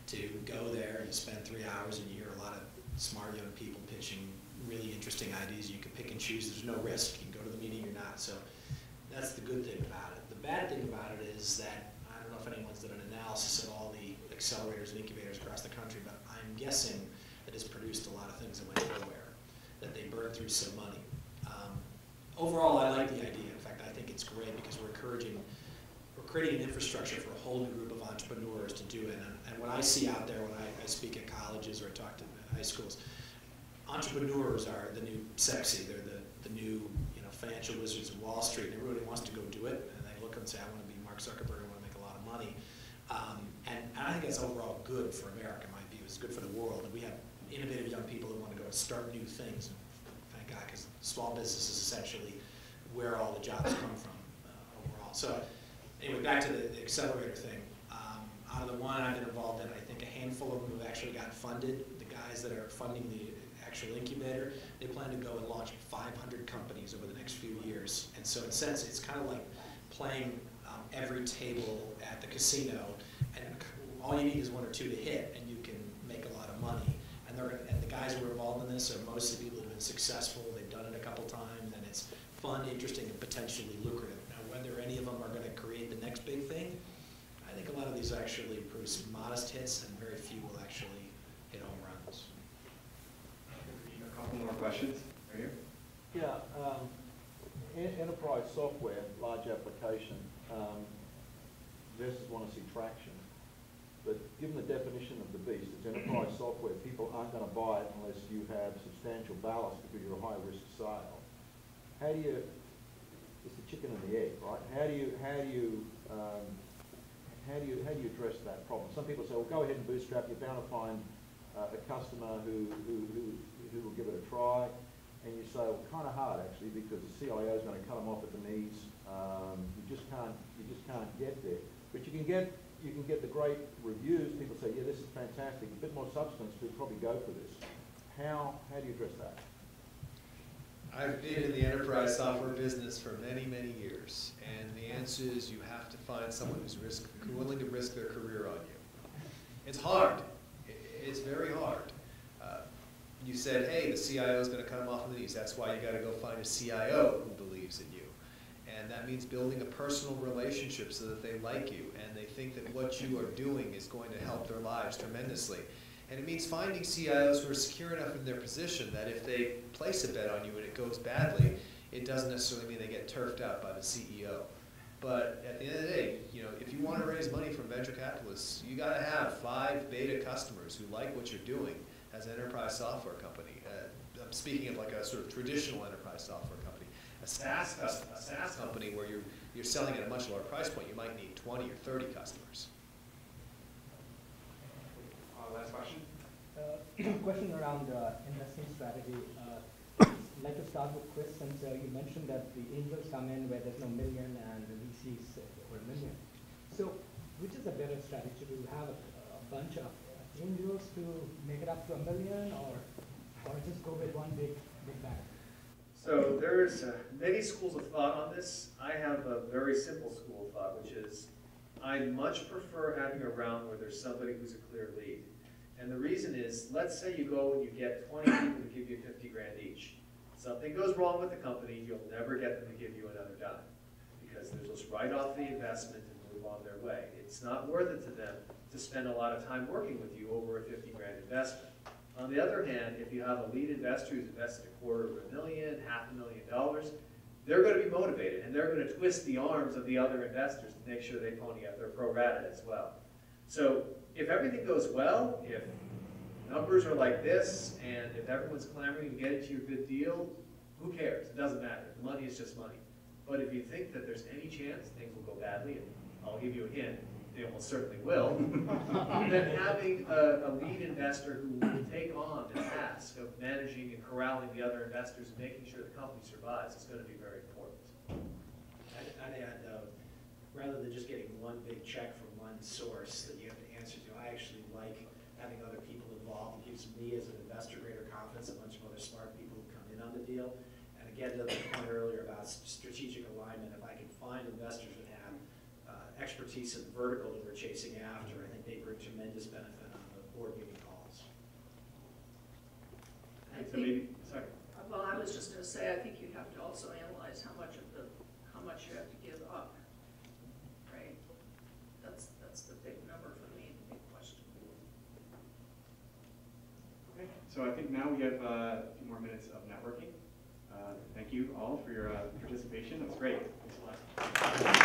to go there and spend 3 hours and you hear a lot of smart young people pitching really interesting ideas. You can pick and choose. There's no risk. You can go to the meeting or not. So that's the good thing about it. The bad thing about it is that I don't know if anyone's done an analysis of all the accelerators and incubators across the country, but I'm guessing that it's produced a lot of things that went nowhere, that they burned through some money. Overall, I like the idea. In fact, I think it's great because we're creating an infrastructure for a whole new group of entrepreneurs to do it. And what I see out there when I speak at colleges or I talk to high schools, entrepreneurs are the new sexy. They're the new financial wizards of Wall Street, and everybody wants to go do it. And they look and say, I want to be Mark Zuckerberg, I want to make a lot of money. And I think that's overall good for America, in my view. It's good for the world. And we have innovative young people who want to go and start new things. Thank God, because small business is essentially where all the jobs come from overall. So anyway, back to the accelerator thing. Out of the one I've been involved in, I think a handful of them have actually got funded. The guys that are funding the actual incubator, they plan to go and launch 500 companies over the next few years. And so in a sense, it's kind of like playing every table at the casino, and all you need is 1 or 2 to hit, and you can make a lot of money. And the guys who are involved in this are mostly people who have been successful. They've done it a couple times, and it's fun, interesting, and potentially lucrative. Now, whether any of them are going to create the next big thing, I think a lot of these actually produce modest hits, and very few will actually hit home runs. A couple more questions, right here. Yeah, enterprise software, large application, investors want to see traction. But given the definition of the beast, it's enterprise software, people aren't going to buy it unless you have substantial ballast because you're a high-risk sale. How do you, it's the chicken and the egg, right? How do you address that problem? Some people say, well, go ahead and bootstrap, you're bound to find a customer who will give it a try. And you say, well, kind of hard actually, because the CIO is going to cut them off at the knees. You just can't get there. But you can get the great reviews. People say, yeah, this is fantastic. A bit more substance, we'd probably go for this. How do you address that? I've been in the enterprise software business for many, many years, and the answer is you have to find someone who's willing to risk their career on you. It's hard. It's very hard. You said, hey, the CIO is going to cut them off on the knees. That's why you got to go find a CIO who believes in you. And that means building a personal relationship so that they like you and they think that what you are doing is going to help their lives tremendously. And it means finding CIOs who are secure enough in their position that if they place a bet on you and it goes badly, it doesn't necessarily mean they get turfed out by the CEO. But at the end of the day, if you want to raise money from venture capitalists, you got to have 5 beta customers who like what you're doing as an enterprise software company. I'm speaking of like a sort of traditional enterprise software company. A SaaS company where you're selling at a much lower price point, you might need 20 or 30 customers. Last question. Question around investing strategy. I'd like to start with Chris, since you mentioned that the angels come in where there's no million and the VCs for a million. So which is a better strategy? To have a bunch of angels to make it up to a million, or just go with one big bang? So there's many schools of thought on this. I have a very simple school of thought, which is I much prefer having a round where there's somebody who's a clear lead. And the reason is, let's say you go and you get 20 people to give you 50 grand each. Something goes wrong with the company, you'll never get them to give you another dime, because they'll just write off the investment and move on their way. It's not worth it to them to spend a lot of time working with you over a 50 grand investment. On the other hand, if you have a lead investor who's invested $250,000, $500,000, they're going to be motivated, and they're going to twist the arms of the other investors to make sure they pony up their pro rata as well. So if everything goes well, if numbers are like this, and if everyone's clamoring to get into your good deal, who cares? It doesn't matter. The money is just money. But if you think that there's any chance things will go badly, and I'll give you a hint, they almost certainly will, then having a lead investor who will take on the task of managing and corralling the other investors and making sure the company survives is going to be very important. I'd add, rather than just getting one big check from one source that you have to answer to, I actually like having other people involved. It gives me as an investor greater confidence, a bunch of other smart people who come in on the deal. And again, to the point earlier about strategic alignment, if I can find investors that have expertise in the vertical that we're chasing after, I think they bring tremendous benefit on the board meeting calls. Well, I was just going to say, I think you have to also analyze how much you have to give up, right? That's the big number for me, the big question. Okay, so I think now we have a few more minutes of networking. Thank you all for your participation. That was great. Thanks a lot.